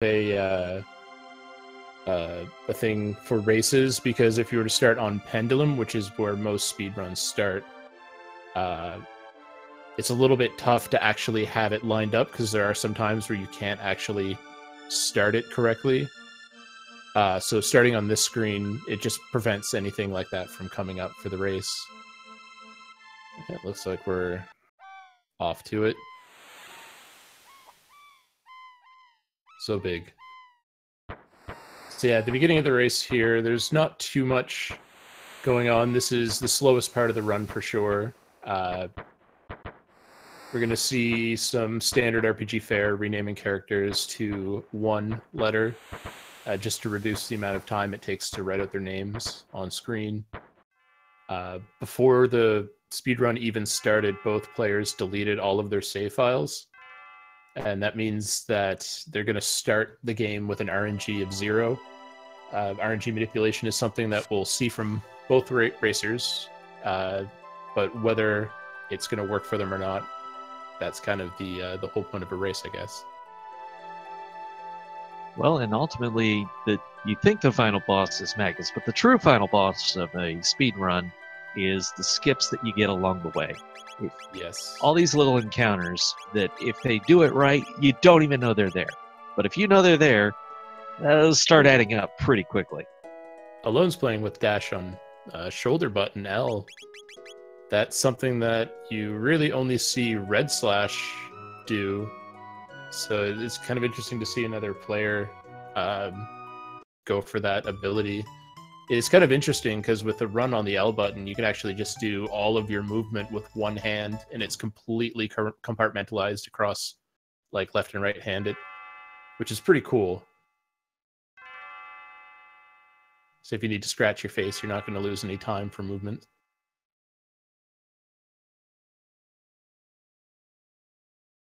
a thing for races, because if you were to start on Pendulum, which is where most speedruns start, it's a little bit tough to actually have it lined up, because there are some times where you can't actually start it correctly. So starting on this screen, it just prevents anything like that from coming up for the race. It looks like we're off to it. So big. So yeah, at the beginning of the race here, there's not too much going on. This is the slowest part of the run for sure. We're going to see some standard RPG fare, renaming characters to one letter, just to reduce the amount of time it takes to write out their names on screen. Before the speedrun even started, both players deleted all of their save files. And that means that they're going to start the game with an RNG of 0. RNG manipulation is something that we'll see from both racers, but whether it's going to work for them or not, that's kind of the whole point of a race, I guess. Well, and ultimately, you think the final boss is Magus, but the true final boss of a speed run is the skips that you get along the way. Yes. All these little encounters that, if they do it right, you don't even know they're there. But if you know they're there, those start adding up pretty quickly. Alowne's playing with dash on shoulder button L. That's something that you really only see Red Slash do. So it's kind of interesting to see another player go for that ability. It's kind of interesting because with the run on the L button, you can actually just do all of your movement with one hand, and it's completely compartmentalized across like left and right handed, which is pretty cool. So if you need to scratch your face, you're not going to lose any time for movement.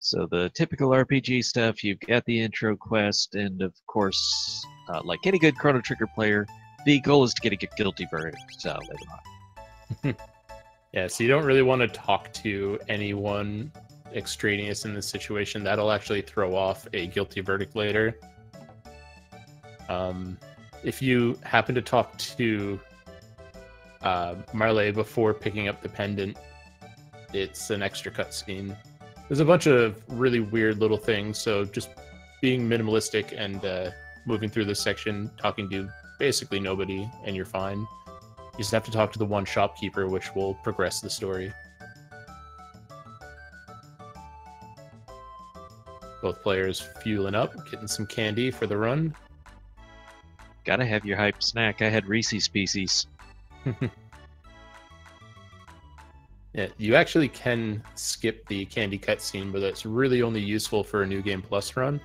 So the typical RPG stuff, you've got the intro quest, and of course, like any good Chrono Trigger player, the goal is to get a guilty verdict later on. Yeah, so you don't really want to talk to anyone extraneous in this situation. That'll actually throw off a guilty verdict later. If you happen to talk to Marley before picking up the pendant, it's an extra cutscene. There's a bunch of really weird little things, so just being minimalistic and moving through this section, talking to basically nobody, and you're fine. You just have to talk to the one shopkeeper, which will progress the story. Both players fueling up, getting some candy for the run. Gotta have your hype snack. I had Reese's Pieces. Yeah, you actually can skip the candy cutscene, but that's really only useful for a New Game Plus run.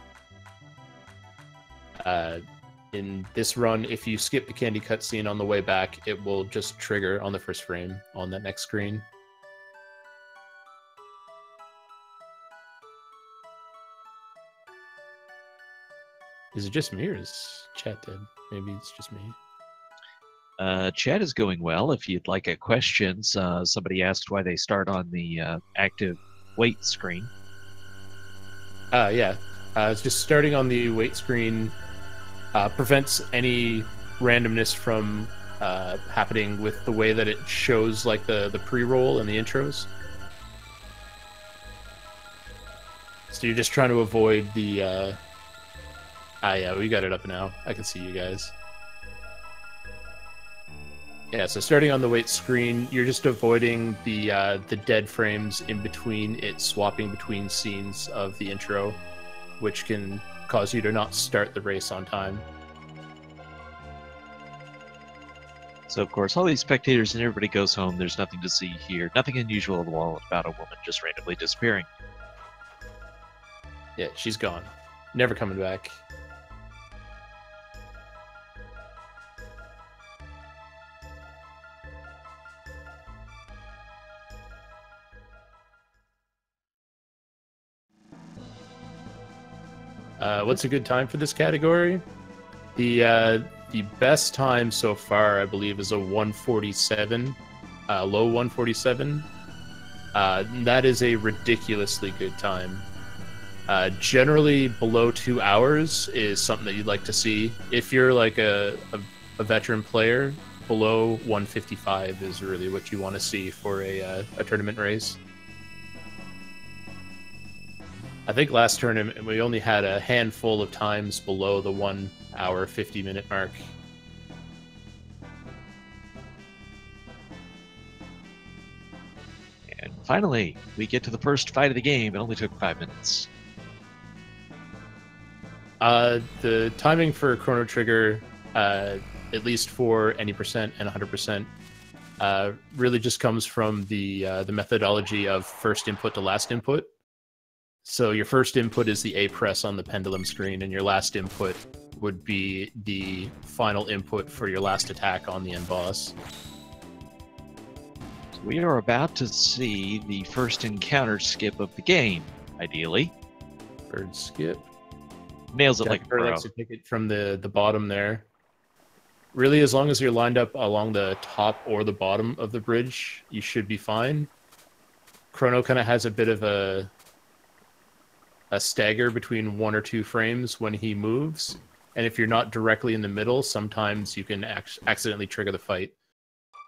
In this run, if you skip the candy cutscene on the way back, it will just trigger on the first frame on that next screen. Is it just me, or is chat dead? Maybe it's just me. Chat is going well. If you'd like a questions, somebody asked why they start on the active wait screen. Yeah. It's just starting on the wait screen prevents any randomness from happening with the way that it shows like the pre-roll and the intros. So you're just trying to avoid the... yeah, we got it up now. I can see you guys. Yeah, so starting on the wait screen, you're just avoiding the dead frames in between it swapping between scenes of the intro, which can cause you to not start the race on time. So, of course, all these spectators and everybody goes home. There's nothing to see here. Nothing unusual about a woman just randomly disappearing. Yeah, she's gone. Never coming back. What's a good time for this category? The best time so far, I believe, is a 147, low 147. That is a ridiculously good time. Generally, below 2 hours is something that you'd like to see. If you're like a veteran player, below 155 is really what you want to see for a tournament race. I think last tournament we only had a handful of times below the 1 hour 50-minute mark. And finally, we get to the first fight of the game. It only took 5 minutes. The timing for Chrono Trigger, at least for any percent and 100%, really just comes from the methodology of first input to last input. So your first input is the A press on the pendulum screen, and your last input would be the final input for your last attack on the end boss. So we are about to see the first encounter skip of the game, ideally. Bird skip. Nails it like a pro. Likes to pick it from the bottom there. Really, as long as you're lined up along the top or the bottom of the bridge, you should be fine. Chrono kind of has a bit of a stagger between 1 or 2 frames when he moves, and if you're not directly in the middle, sometimes you can accidentally trigger the fight.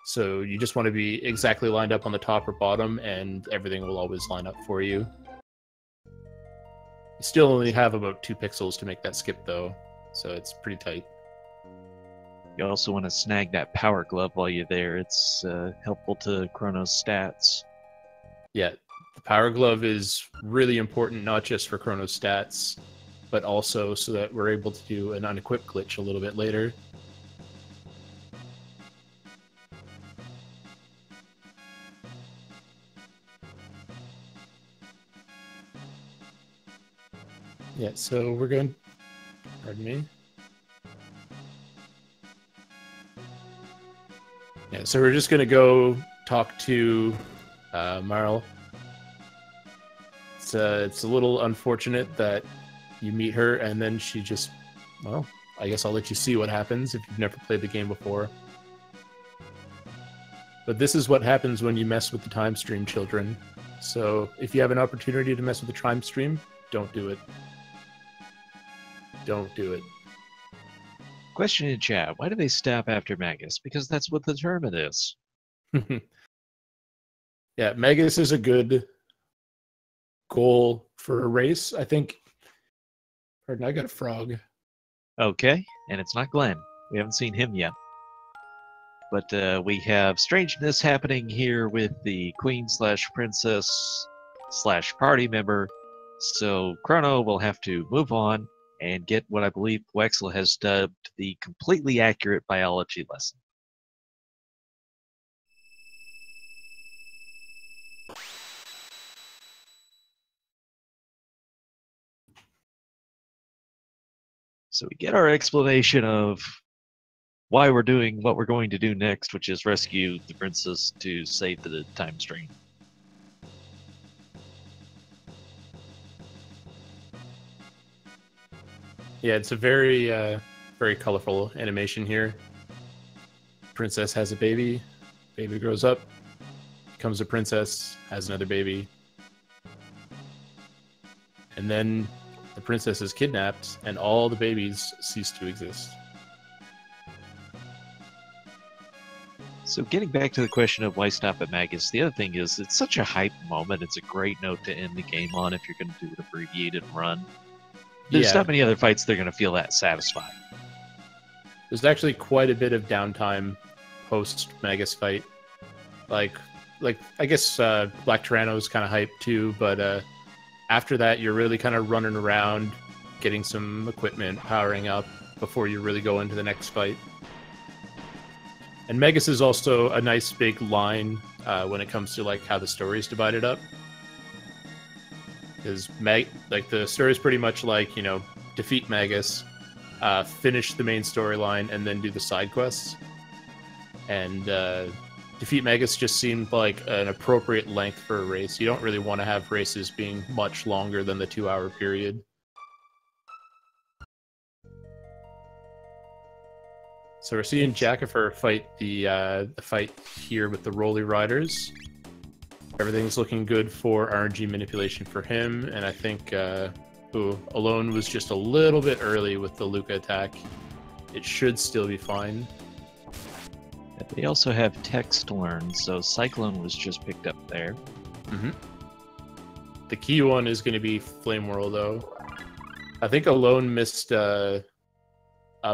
So you just want to be exactly lined up on the top or bottom, and everything will always line up for you. You still only have about 2 pixels to make that skip, though, so it's pretty tight. You also want to snag that power glove while you're there. It's helpful to Chrono's stats. Yeah, the power glove is really important, not just for Chrono's stats, but also so that we're able to do an unequipped glitch a little bit later. Yeah, so we're going... Pardon me. Yeah, so we're just going to go talk to Marl. It's a little unfortunate that you meet her and then she just... Well, I guess I'll let you see what happens if you've never played the game before. But this is what happens when you mess with the time stream, children. So if you have an opportunity to mess with the time stream, don't do it. Don't do it. Question in chat, why do they stop after Magus? Because that's what the tournament is. Yeah, Magus is a good goal for a race, I think. Pardon, I got a frog. Okay, and it's not Glenn. We haven't seen him yet. But we have strangeness happening here with the queen/princess/party member. So Chrono will have to move on and get what I believe Wexel has dubbed the completely accurate biology lesson. So we get our explanation of why we're doing what we're going to do next, which is rescue the princess to save the time stream. Yeah, it's a very, very colorful animation here. Princess has a baby, baby grows up, becomes a princess, has another baby, and then the princess is kidnapped, and all the babies cease to exist. So getting back to the question of why stop at Magus, the other thing is it's such a hype moment. It's a great note to end the game on if you're going to do an abbreviated run. There's not many other fights that are going to feel that satisfying. There's actually quite a bit of downtime post Magus fight. Like I guess Black Tyranno's kind of hyped too, but after that you're really kind of running around, getting some equipment, powering up before you really go into the next fight. And Magus is also a nice big line when it comes to like how the story is divided up. Because the story is pretty much like, you know, defeat Magus, finish the main storyline, and then do the side quests. And defeat Magus just seemed like an appropriate length for a race. You don't really want to have races being much longer than the 2-hour period. So we're seeing Jackafur fight the fight here with the Rolly Riders. Everything's looking good for RNG manipulation for him, and I think Ooh, Alowne was just a little bit early with the Luca attack. It should still be fine. They also have text learn, so Cyclone was just picked up there. Mm-hmm. The key one is going to be Flame Whirl, though. I think Alowne missed a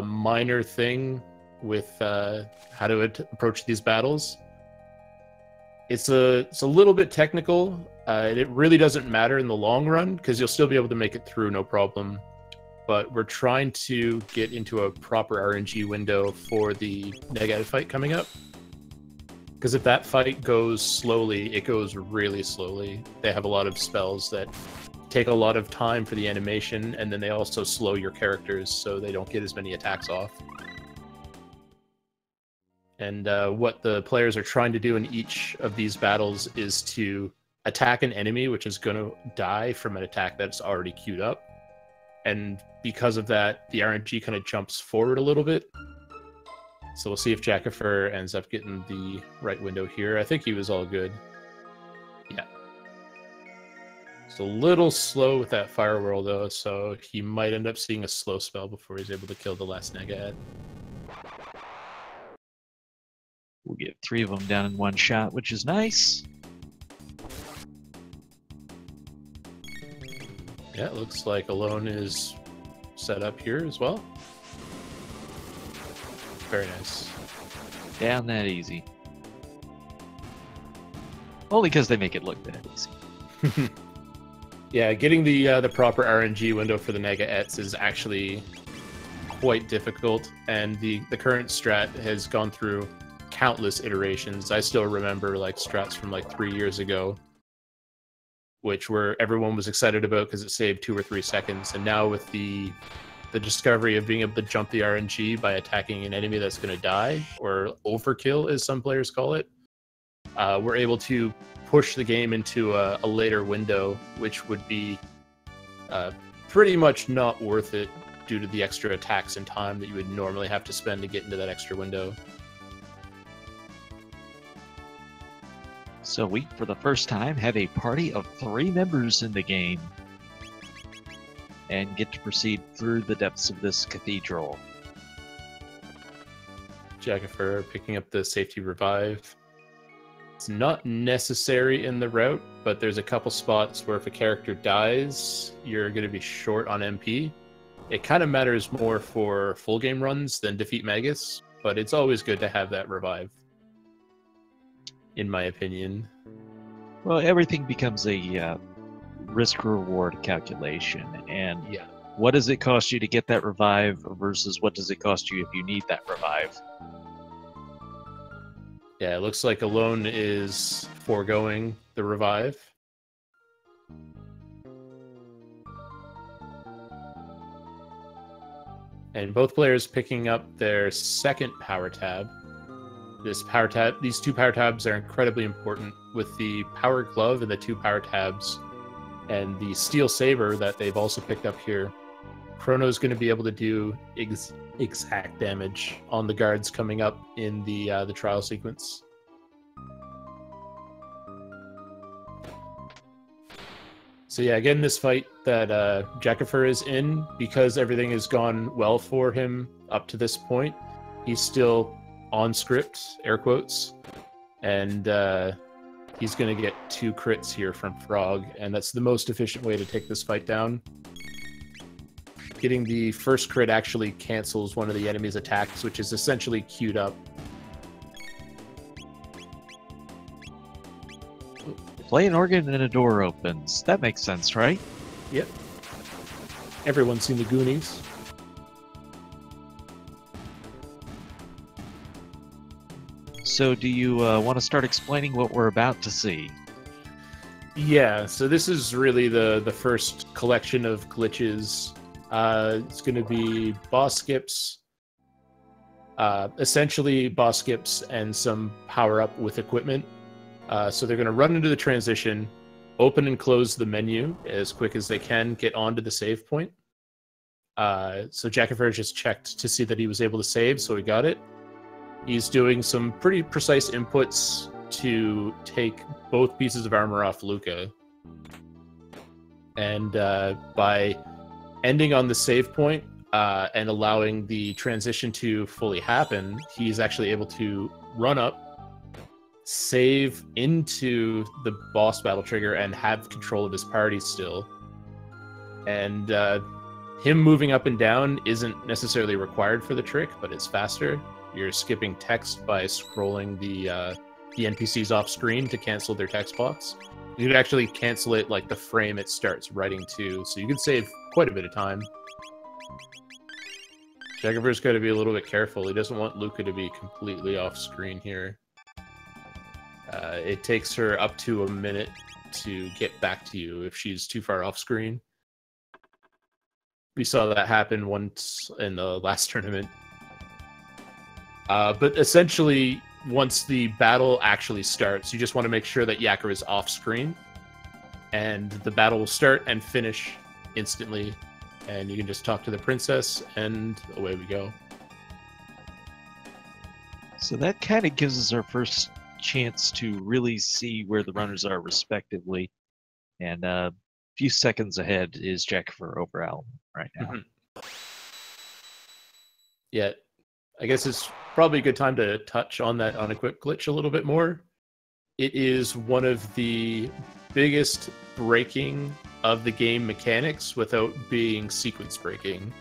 minor thing with how to approach these battles. It's a little bit technical. It really doesn't matter in the long run, because you'll still be able to make it through, no problem. But we're trying to get into a proper RNG window for the negative fight coming up. Because if that fight goes slowly, it goes really slowly. They have a lot of spells that take a lot of time for the animation, and then they also slow your characters so they don't get as many attacks off. And what the players are trying to do in each of these battles is to attack an enemy which is going to die from an attack that's already queued up. And because of that, the RNG kind of jumps forward a little bit. So we'll see if Jackafur ends up getting the right window here. I think he was all good. Yeah. It's a little slow with that Fire Whirl, though, so he might end up seeing a slow spell before he's able to kill the last Nega. We'll get 3 of them down in one shot, which is nice. Yeah, it looks like Alowne is set up here as well. Very nice. Down that easy. Only because they make it look that easy. Yeah, getting the proper RNG window for the Nega-Ets is actually quite difficult, and the current strat has gone through countless iterations. I still remember like strats from like 3 years ago, which were everyone was excited about because it saved 2 or 3 seconds, and now with the discovery of being able to jump the RNG by attacking an enemy that's going to die, or overkill as some players call it, we're able to push the game into a later window, which would be pretty much not worth it due to the extra attacks and time that you would normally have to spend to get into that extra window. So we, for the first time, have a party of 3 members in the game and get to proceed through the depths of this cathedral. Jackafur picking up the safety revive. It's not necessary in the route, but there's a couple spots where if a character dies, you're going to be short on MP. It kind of matters more for full game runs than defeat Magus, but it's always good to have that revive, in my opinion. Well, everything becomes a risk-reward calculation, and Yeah. what does it cost you to get that revive versus what does it cost you if you need that revive? Yeah, it looks like Alowne is foregoing the revive. And both players picking up their second power tab. These 2 power tabs are incredibly important with the power glove and the 2 power tabs and the steel saber that they've also picked up here. Chrono is going to be able to do exact damage on the guards coming up in the trial sequence. So yeah, again, this fight that Jackafur is in, because everything has gone well for him up to this point, he's still on script, air quotes, and he's going to get 2 crits here from Frog, and that's the most efficient way to take this fight down. Getting the first crit actually cancels one of the enemy's attacks, which is essentially queued up. Play an organ and a door opens. That makes sense, right? Yep. Everyone's seen the Goonies. So do you want to start explaining what we're about to see? Yeah, so this is really the first collection of glitches. It's going to be boss skips, essentially boss skips and some power-up with equipment. So they're going to run into the transition, open and close the menu as quick as they can, get onto the save point. So Jackafur just checked to see that he was able to save, so he got it. He's doing some pretty precise inputs to take both pieces of armor off Luca. And by ending on the save point and allowing the transition to fully happen, he's actually able to run up, save into the boss battle trigger, and have control of his party still. And him moving up and down isn't necessarily required for the trick, but it's faster. You're skipping text by scrolling the NPCs off screen to cancel their text box. You could actually cancel it like the frame it starts writing to, so you can save quite a bit of time. Jackafur's got to be a little bit careful. He doesn't want Luca to be completely off screen here. It takes her up to a minute to get back to you if she's too far off screen. We saw that happen once in the last tournament. But essentially, once the battle actually starts, you just want to make sure that Yacker is off screen, and the battle will start and finish instantly, and you can just talk to the princess, and away we go. So that kind of gives us our first chance to really see where the runners are respectively, and a few seconds ahead is Jackafur over Alowne right now. Yeah, I guess it's probably a good time to touch on that unequipped glitch a little bit more. It is one of the biggest breaking of the game mechanics without being sequence breaking.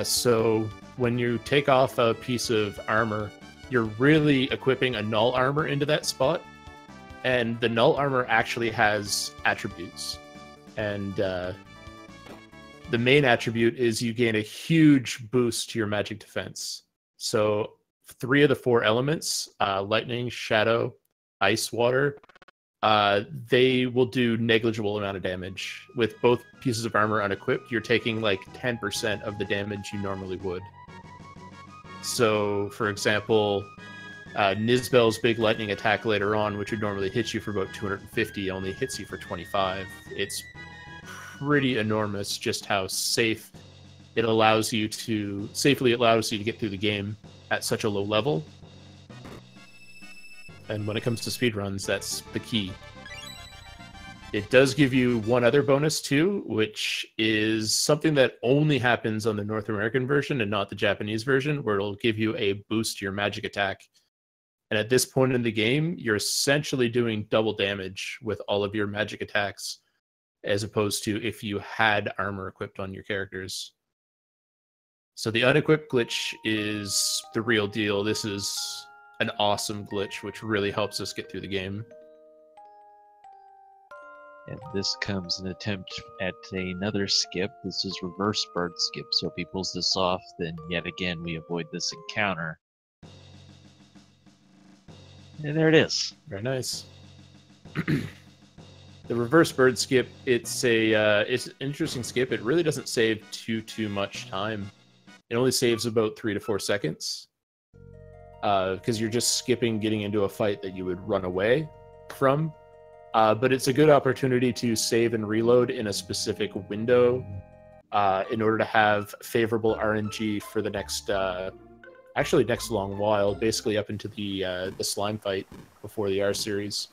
So when you take off a piece of armor, you're really equipping a null armor into that spot, and the null armor actually has attributes. And the main attribute is you gain a huge boost to your magic defense. So 3 of the 4 elements, lightning, shadow, ice, water, they will do negligible amount of damage. With both pieces of armor unequipped, you're taking like 10% of the damage you normally would. So, for example, Nizbel's big lightning attack later on, which would normally hit you for about 250, only hits you for 25. It's pretty enormous just how safe it allows you to get through the game at such a low level. And when it comes to speedruns, that's the key. It does give you one other bonus too, which is something that only happens on the North American version and not the Japanese version, where it'll give you a boost to your magic attack. And at this point in the game, you're essentially doing double damage with all of your magic attacks, as opposed to if you had armor equipped on your characters. So the unequipped glitch is the real deal. This is an awesome glitch, which really helps us get through the game. And this comes an attempt at another skip. This is reverse bird skip. So if he pulls this off, then yet again we avoid this encounter. And there it is. Very nice. The reverse bird skip, it's an interesting skip. It really doesn't save too much time. It only saves about 3 to 4 seconds. Because you're just skipping getting into a fight that you would run away from. But it's a good opportunity to save and reload in a specific window in order to have favorable RNG for the next long while, basically up into the slime fight before the R series.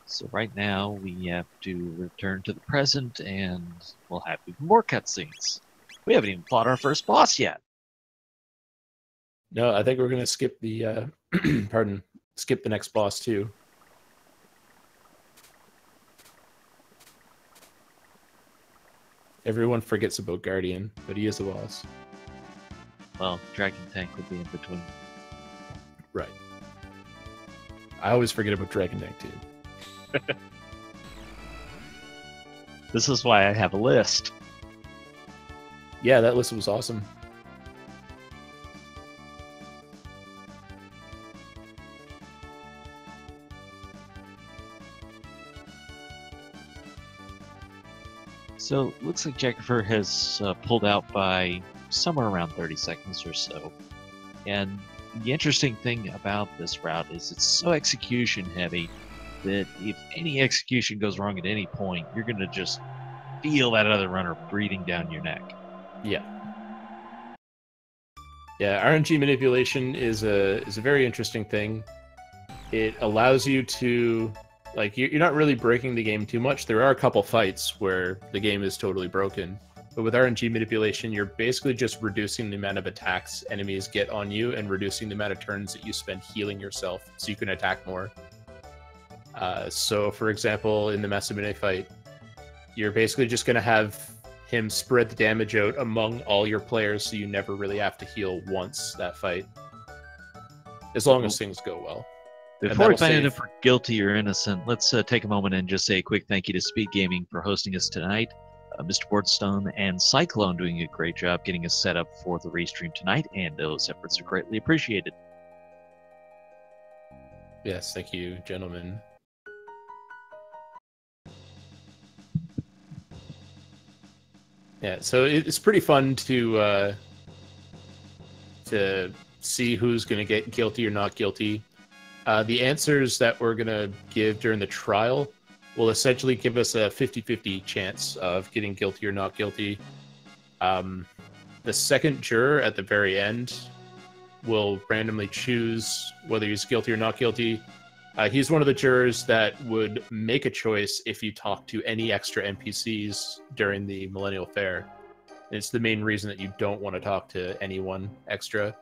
So right now we have to return to the present, and we'll have even more cutscenes. We haven't even fought our first boss yet. No, I think we're gonna skip the skip the next boss too. Everyone forgets about Guardian, but he is the boss. Well, Dragon Tank would be in between. Right. I always forget about Dragon Tank too. This is why I have a list. Yeah, that list was awesome. So, looks like Jackafur has pulled out by somewhere around 30 seconds or so. And the interesting thing about this route is it's so execution heavy that if any execution goes wrong at any point, you're going to just feel that other runner breathing down your neck. Yeah. Yeah, RNG manipulation is a very interesting thing. It allows you to Like, you're not really breaking the game too much. There are a couple fights where the game is totally broken. But with RNG manipulation, you're basically just reducing the amount of attacks enemies get on you and reducing the amount of turns that you spend healing yourself so you can attack more. So, for example, in the Masamune fight, you're basically just going to have him spread the damage out among all your players so you never really have to heal once that fight. As long as things go well. Before we find out if we're guilty or innocent, let's take a moment and just say a quick thank you to Speed Gaming for hosting us tonight. Mr. Boardstone and Cyclone doing a great job getting us set up for the restream tonight, and those efforts are greatly appreciated. Yes, thank you, gentlemen. Yeah, so it's pretty fun to see who's going to get guilty or not guilty. The answers that we're going to give during the trial will essentially give us a 50-50 chance of getting guilty or not guilty. The second juror at the very end will randomly choose whether he's guilty or not guilty. He's one of the jurors that would make a choice if you talk to any extra NPCs during the Millennial Fair. It's the main reason that you don't want to talk to anyone extra.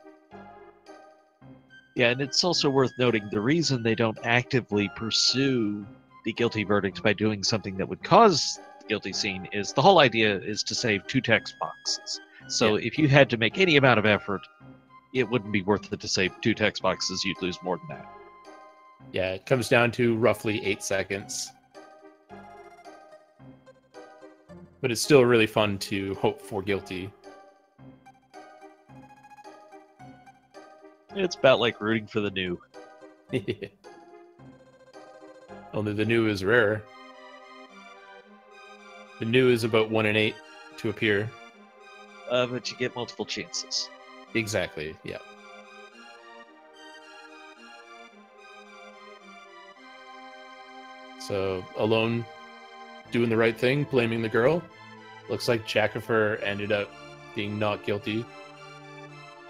Yeah, and it's also worth noting the reason they don't actively pursue the guilty verdict by doing something that would cause the guilty scene is the whole idea is to save 2 text boxes. So if you had to make any amount of effort, it wouldn't be worth it to save 2 text boxes. You'd lose more than that. Yeah, it comes down to roughly 8 seconds. But it's still really fun to hope for guilty. It's about like rooting for the new. Only the new is rare. The new is about 1 in 8 to appear. But you get multiple chances. Exactly, yeah. So, Alowne doing the right thing, blaming the girl. Looks like Jackafur ended up being not guilty.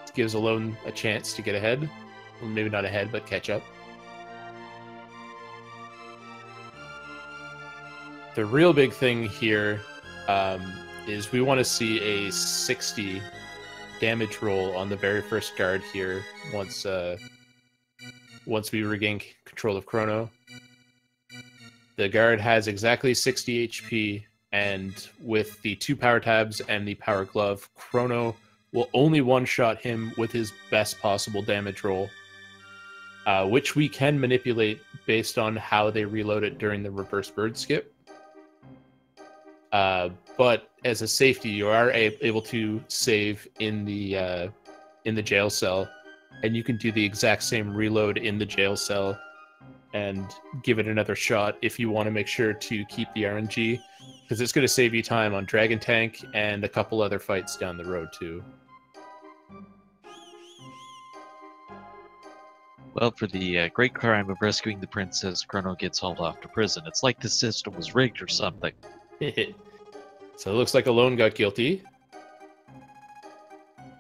This gives Alowne a chance to get ahead. Well, maybe not ahead, but catch up. The real big thing here is we want to see a 60 damage roll on the very first guard here once we regain control of Chrono. The guard has exactly 60 HP, and with the 2 power tabs and the power glove, Chrono will only one-shot him with his best possible damage roll, which we can manipulate based on how they reload it during the reverse bird skip. But as a safety, you are able to save in the jail cell, and you can do the exact same reload in the jail cell and give it another shot if you want to make sure to keep the RNG, because it's going to save you time on Dragon Tank and a couple other fights down the road too. Well, for the great crime of rescuing the princess, Chrono gets hauled off to prison. It's like the system was rigged or something. So it looks like Alowne got guilty.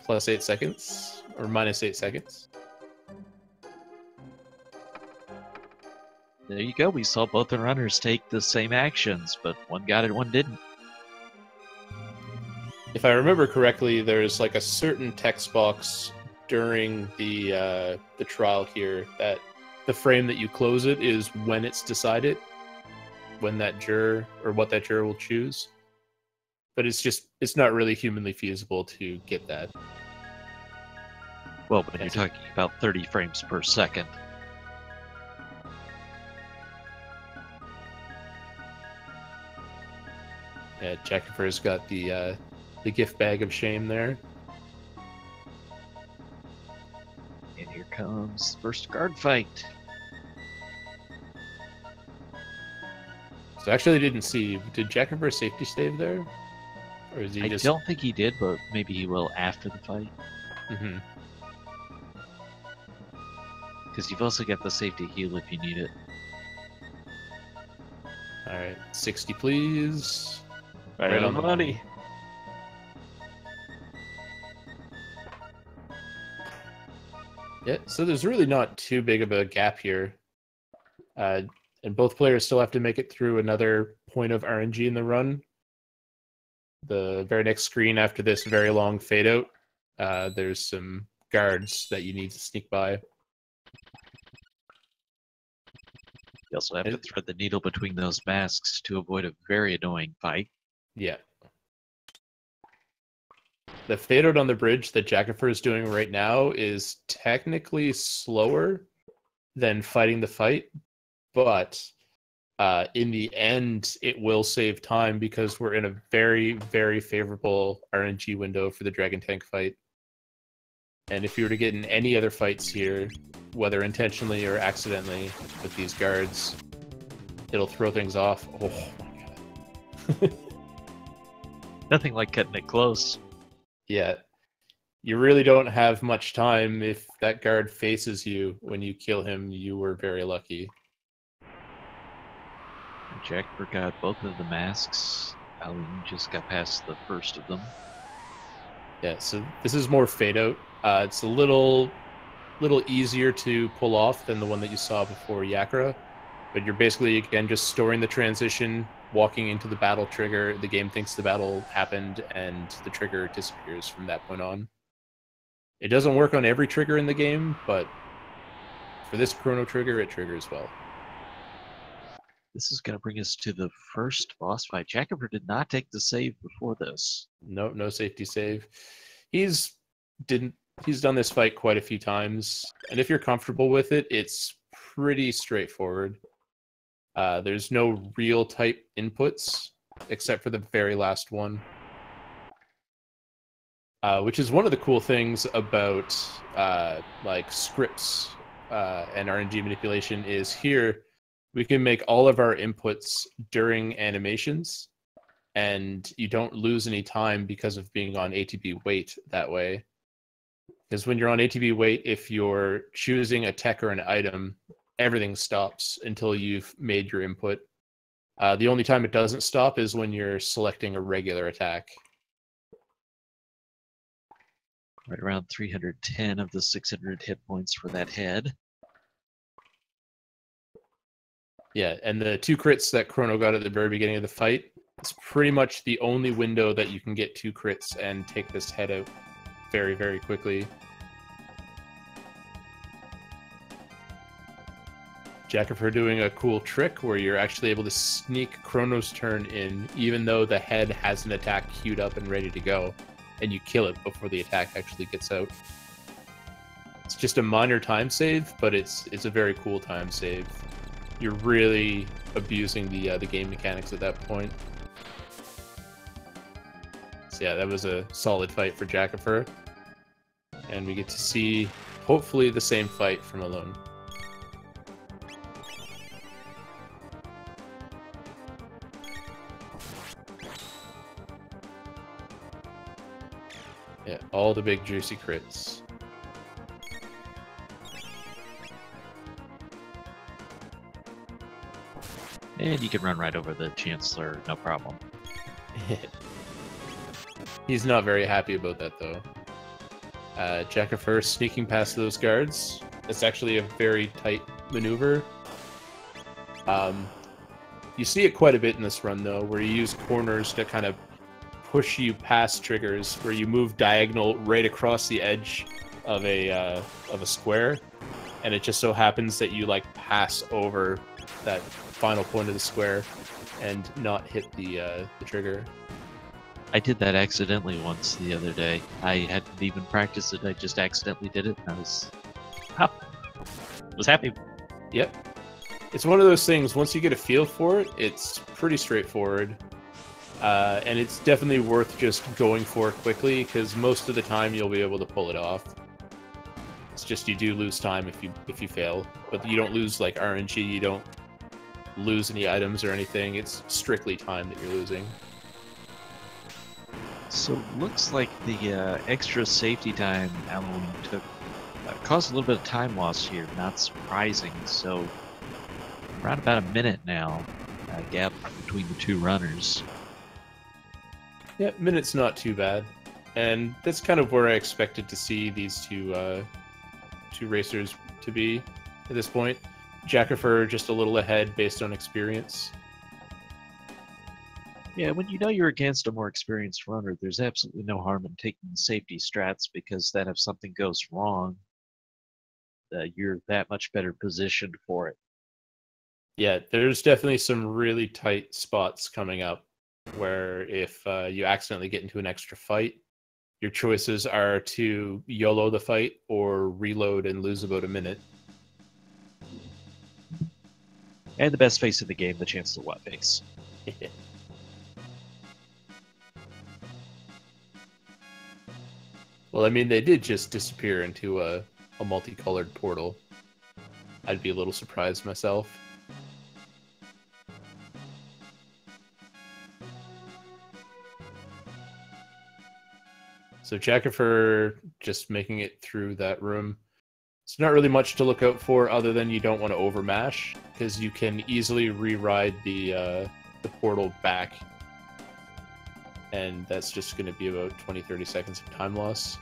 Plus 8 seconds, or minus 8 seconds. There you go. We saw both the runners take the same actions, but one got it, one didn't. If I remember correctly, there's like a certain text box during the trial here that the frame that you close it is when it's decided, when that juror or what that juror will choose. But it's not really humanly feasible to get that. Well, but you're talking about 30 frames per second. Yeah, Jackafur's got the gift bag of shame there. And here comes the first guard fight. So actually, I didn't see. Did Jackafur safety save there, or is he I just? don't think he did, but maybe he will after the fight. Mm-hmm. Because you've also got the safety heal if you need it. All right, 60, please. Right on the money. Yeah, so there's really not too big of a gap here. And both players still have to make it through another point of RNG in the run. The very next screen after this very long fade out, there's some guards that you need to sneak by. You also have to thread the needle between those masks to avoid a very annoying fight. Yeah. The fade out on the bridge that Jackafur is doing right now is technically slower than fighting the fight, but in the end, it will save time because we're in a very, very favorable RNG window for the Dragon Tank fight. And if you were to get in any other fights here, whether intentionally or accidentally with these guards, it'll throw things off. Oh my god. Nothing like cutting it close. Yeah. You really don't have much time. If that guard faces you when you kill him, you were very lucky. Jackafur got both of the masks. Alowne just got past the first of them. Yeah, so this is more fade out. It's a little easier to pull off than the one that you saw before Yakra, but you're basically, again, just storing the transition, walking into the battle trigger, the game thinks the battle happened, and the trigger disappears from that point on. It doesn't work on every trigger in the game, but for this Chrono trigger, it triggers well. This is going to bring us to the first boss fight. Jackafur did not take the save before this. No safety save. He's done this fight quite a few times, and if you're comfortable with it, it's pretty straightforward. There's no real type inputs except for the very last one, which is one of the cool things about like scripts and RNG manipulation is here we can make all of our inputs during animations, and you don't lose any time because of being on ATB wait that way. Because when you're on ATB wait, if you're choosing a tech or an item, everything stops until you've made your input. The only time it doesn't stop is when you're selecting a regular attack. Right around 310 of the 600 hit points for that head. Yeah, and the 2 crits that Chrono got at the very beginning of the fight, it's pretty much the only window that you can get 2 crits and take this head out very, very quickly. Jackafur doing a cool trick where you're actually able to sneak Chrono's turn in, even though the head has an attack queued up and ready to go, and you kill it before the attack actually gets out. It's just a minor time save, but it's a very cool time save. You're really abusing the game mechanics at that point. So yeah, that was a solid fight for Jackafur. And we get to see, hopefully, the same fight from Alowne. Yeah, all the big juicy crits. And you can run right over the Chancellor, no problem. He's not very happy about that, though. Jackafur sneaking past those guards. It's actually a very tight maneuver. You see it quite a bit in this run, though, where you use corners to kind of push you past triggers, where you move diagonal right across the edge of a square, and it just so happens that you like pass over that final point of the square and not hit the trigger. I did that accidentally once the other day. I hadn't even practiced it. I just accidentally did it. And I was happy. Yep. It's one of those things, once you get a feel for it, it's pretty straightforward. And it's definitely worth just going for it quickly, because most of the time you'll be able to pull it off. It's just you do lose time if you fail. But you don't lose like RNG, you don't lose any items or anything. It's strictly time that you're losing. So looks like the extra safety time Alowne took caused a little bit of time loss here. Not surprising. So around about a minute now, gap between the two runners. Yeah, minute's not too bad, and that's kind of where I expected to see these two racers to be at this point. Jackafur just a little ahead based on experience. Yeah, when you know you're against a more experienced runner, there's absolutely no harm in taking safety strats, because then if something goes wrong, you're that much better positioned for it. Yeah, there's definitely some really tight spots coming up where if you accidentally get into an extra fight, your choices are to YOLO the fight or reload and lose about a minute. And the best face in the game, the Chancellor Watt face. Well, I mean, they did just disappear into a multicolored portal. I'd be a little surprised myself. So Jackafur just making it through that room. It's not really much to look out for other than you don't want to overmash, because you can easily re-ride the portal back. And that's just going to be about 20-30 seconds of time loss.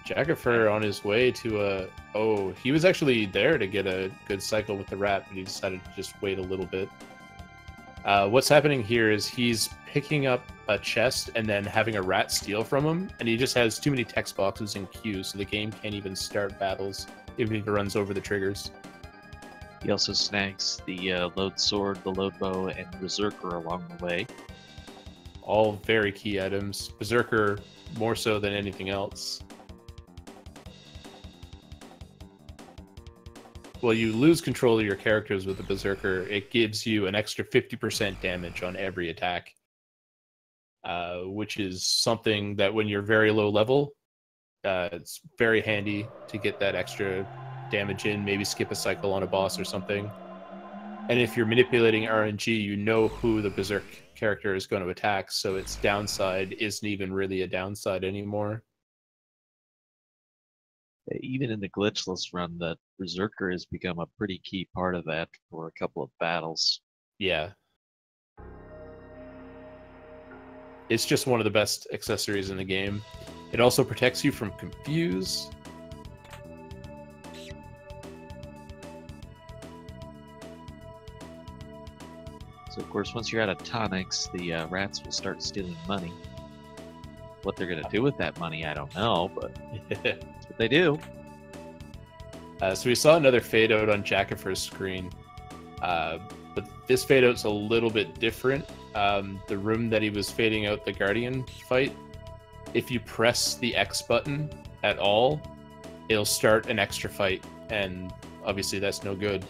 Jackafur on his way to a... Oh, he was actually there to get a good cycle with the rat, but he decided to just wait a little bit. What's happening here is he's picking up a chest and then having a rat steal from him, and he just has too many text boxes in queue, so the game can't even start battles, even if it runs over the triggers. He also snags the load sword, the load bow, and berserker along the way. All very key items. Berserker more so than anything else. Well, you lose control of your characters with the Berserker. It gives you an extra 50% damage on every attack, which is something that when you're very low level, it's very handy to get that extra damage in, maybe skip a cycle on a boss or something. And if you're manipulating RNG, you know who the Berserk character is going to attack, so its downside isn't even really a downside anymore. Even in the glitchless run, that berserker has become a pretty key part of that for a couple of battles. Yeah. It's just one of the best accessories in the game. It also protects you from confuse. So of course, once you're out of tonics, the rats will start stealing money. What they're going to do with that money, I don't know, but that's what they do. So we saw another fade out on Jackafur's screen, but this fade out's a little bit different. The room that he was fading out the Guardian fight, if you press the X button at all, it'll start an extra fight, and obviously that's no good.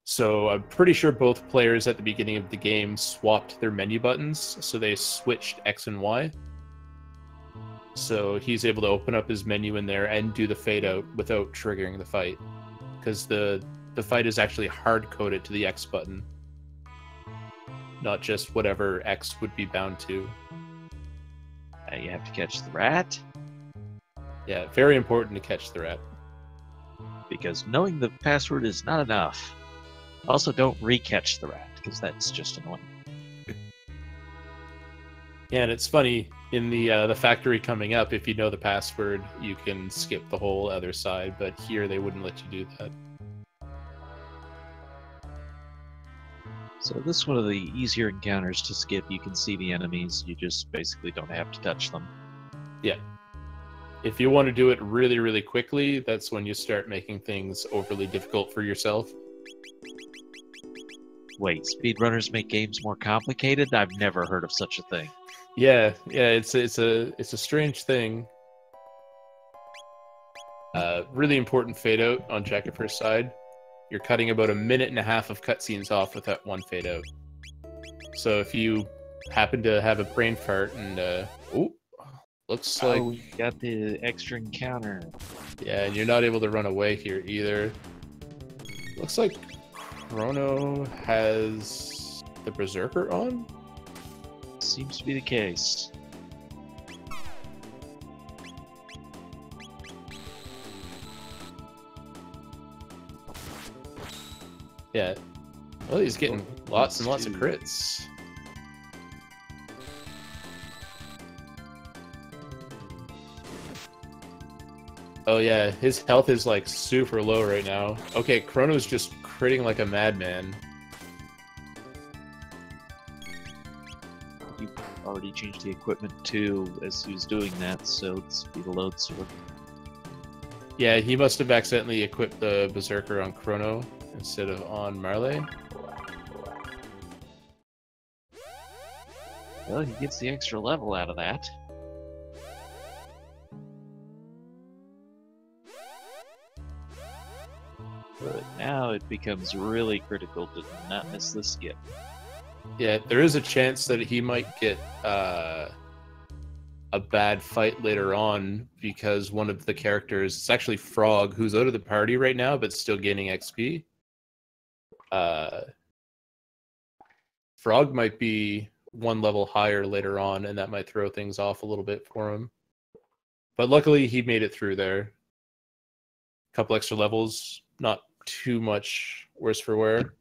So I'm pretty sure both players at the beginning of the game swapped their menu buttons, so they switched X and Y. So he's able to open up his menu in there and do the fade out without triggering the fight, because the fight is actually hard coded to the X button, not just whatever X would be bound to. You have to catch the rat. Yeah, very important to catch the rat. Because knowing the password is not enough. Also, don't re-catch the rat, because that's just annoying. Yeah, and it's funny, in the factory coming up, if you know the password, you can skip the whole other side, but here they wouldn't let you do that. So this is one of the easier encounters to skip. You can see the enemies, you just basically don't have to touch them. Yeah. If you want to do it really, really quickly, that's when you start making things overly difficult for yourself. Wait, speedrunners make games more complicated? I've never heard of such a thing. Yeah, it's a strange thing. Really important fade out on Jackafur's side. You're cutting about 1.5 minutes of cutscenes off with that one fade out. So if you happen to have a brain fart and looks like you got the extra encounter. Yeah, and you're not able to run away here either. Looks like Chrono has the Berserker on? Seems to be the case. Yeah. Well, he's getting lots and lots of crits. Oh yeah, his health is like super low right now. Okay, Chrono's just critting like a madman. You already changed the equipment too as he was doing that, so the speed of load sort of. Yeah, he must have accidentally equipped the Berserker on Chrono instead of on Marley. Well, he gets the extra level out of that. But now it becomes really critical to not miss the skip. Yeah, there is a chance that he might get a bad fight later on because one of the characters, it's actually Frog, who's out of the party right now but still gaining XP. Frog might be one level higher later on, and that might throw things off a little bit for him. But luckily, he made it through there. A couple extra levels, not too much worse for wear.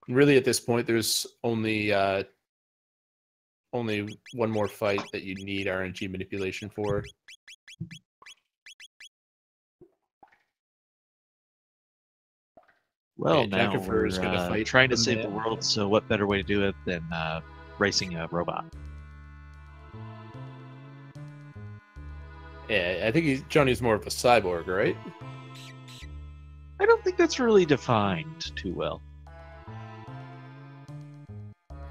Really, at this point, there's only one more fight that you need RNG manipulation for. Well, Okay, now Jackafur we're is gonna fight trying to the save the man. world, so what better way to do it than racing a robot? Yeah, I think Johnny's more of a cyborg, right? I don't think that's really defined too well.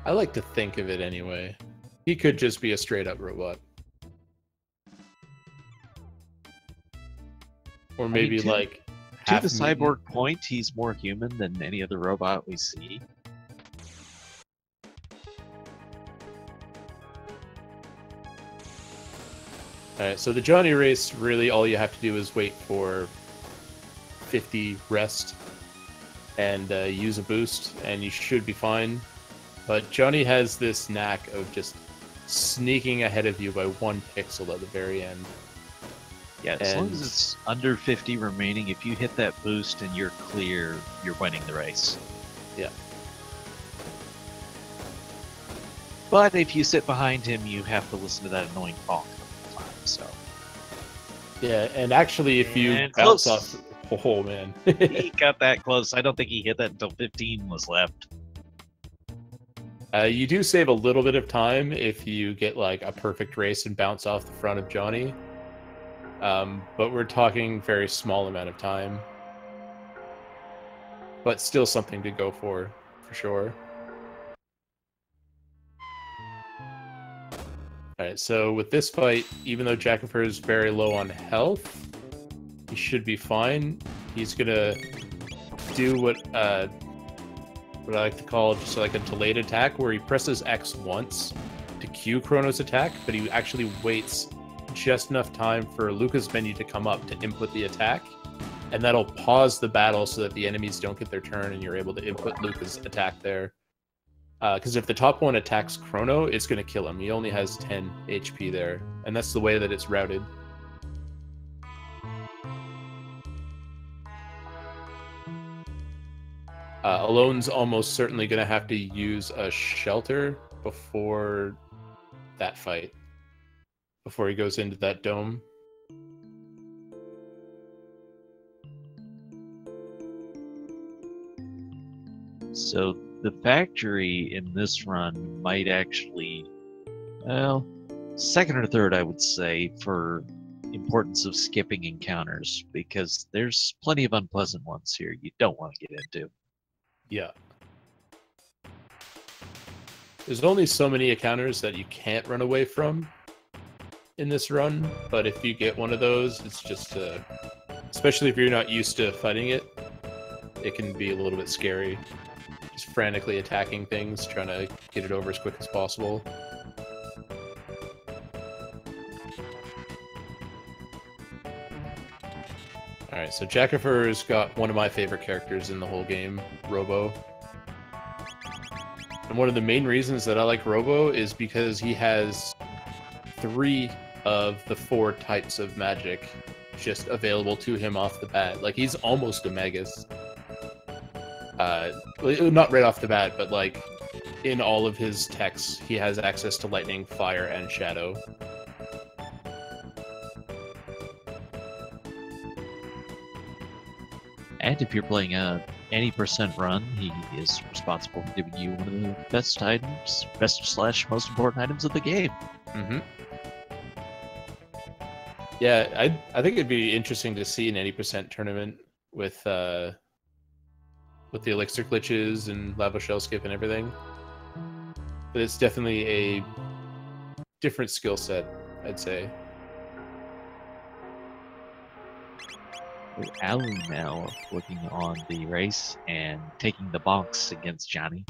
I like to think of it anyway. He could just be a straight-up robot. Or maybe like To the half cyborg mutant. point, he's more human than any other robot we see. Alright, so the Johnny race, really all you have to do is wait for 50 rest and use a boost, and you should be fine. But Johnny has this knack of just sneaking ahead of you by 1 pixel at the very end. Yeah, as long as it's under 50 remaining, if you hit that boost and you're clear, you're winning the race. Yeah. But if you sit behind him, you have to listen to that annoying honk the whole time, so. Yeah, and actually if you And bounce close. off... Oh, man. He got that close. I don't think he hit that until 15 was left. You do save a little bit of time if you get like a perfect race and bounce off the front of Johnny. But we're talking very small amount of time. But still something to go for sure. Alright, so with this fight, even though Jackafur is very low on health, he should be fine. He's gonna do what I like to call just like a delayed attack, where he presses X once to cue Chrono's attack, but he actually waits just enough time for Luca's menu to come up to input the attack, and that'll pause the battle so that the enemies don't get their turn and you're able to input Luca's attack there. Because if the top one attacks Chrono, it's going to kill him. He only has 10 HP there, and that's the way that it's routed. Alowne's almost certainly going to have to use a shelter before that fight, before he goes into that dome. So the factory in this run might actually, well, second or third, I would say, for importance of skipping encounters, because there's plenty of unpleasant ones here you don't want to get into. Yeah. There's only so many encounters that you can't run away from in this run, but if you get one of those, it's just, especially if you're not used to fighting it, it can be a little bit scary. Just frantically attacking things, trying to get it over as quick as possible. Alright, so Jackafur's got one of my favorite characters in the whole game, Robo. And one of the main reasons that I like Robo is because he has 3 of the 4 types of magic just available to him off the bat. Like, he's almost a Magus. Not right off the bat, but like in all of his techs, he has access to lightning, fire, and shadow. And if you're playing a any percent run, he is responsible for giving you one of the best items, best / most important items of the game. Mm-hmm. Yeah, I think it'd be interesting to see an 80% tournament with the elixir glitches and lava shell skip and everything. But it's definitely a different skill set, I'd say. Alowne now working on the race and taking the bonks against Johnny.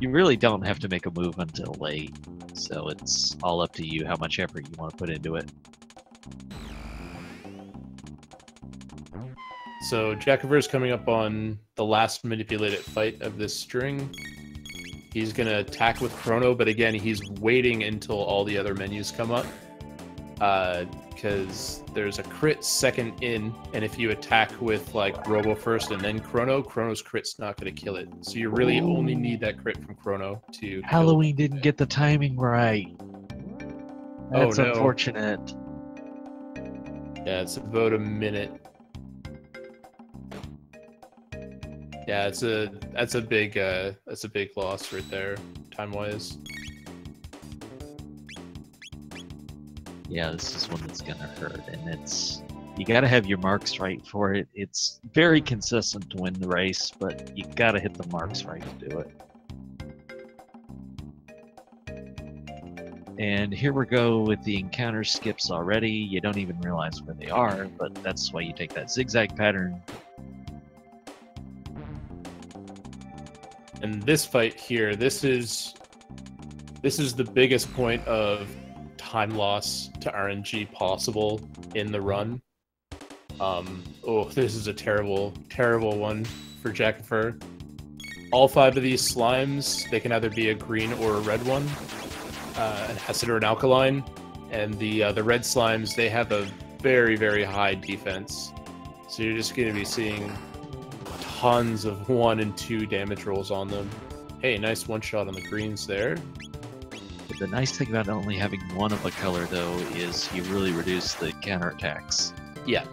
You really don't have to make a move until late, so it's all up to you how much effort you want to put into it. So Jackafur is coming up on the last manipulated fight of this string. He's going to attack with Chrono, but again, he's waiting until all the other menus come up. Because there's a crit second in, and if you attack with like Robo first and then Chrono's crit's not going to kill it. So you really only need that crit from Chrono to Alowne didn't get the timing right. That's no. Unfortunate. Yeah, it's about a minute. Yeah, that's a big loss right there, time-wise. Yeah, this is one that's gonna hurt, and it's you gotta have your marks right for it. It's very consistent to win the race, but you gotta hit the marks right to do it. And here we go with the encounter skips already. You don't even realize where they are, but that's why you take that zigzag pattern. And this fight here, this is the biggest point of time loss to RNG possible in the run. This is a terrible one for Jackafur. All 5 of these slimes, they can either be a green or a red one, an acid or an alkaline. And the red slimes, they have a very, very high defense. So you're just going to be seeing tons of 1 and 2 damage rolls on them. Hey, nice one shot on the greens there. The nice thing about only having one of a color, though, is you really reduce the counterattacks. Yeah.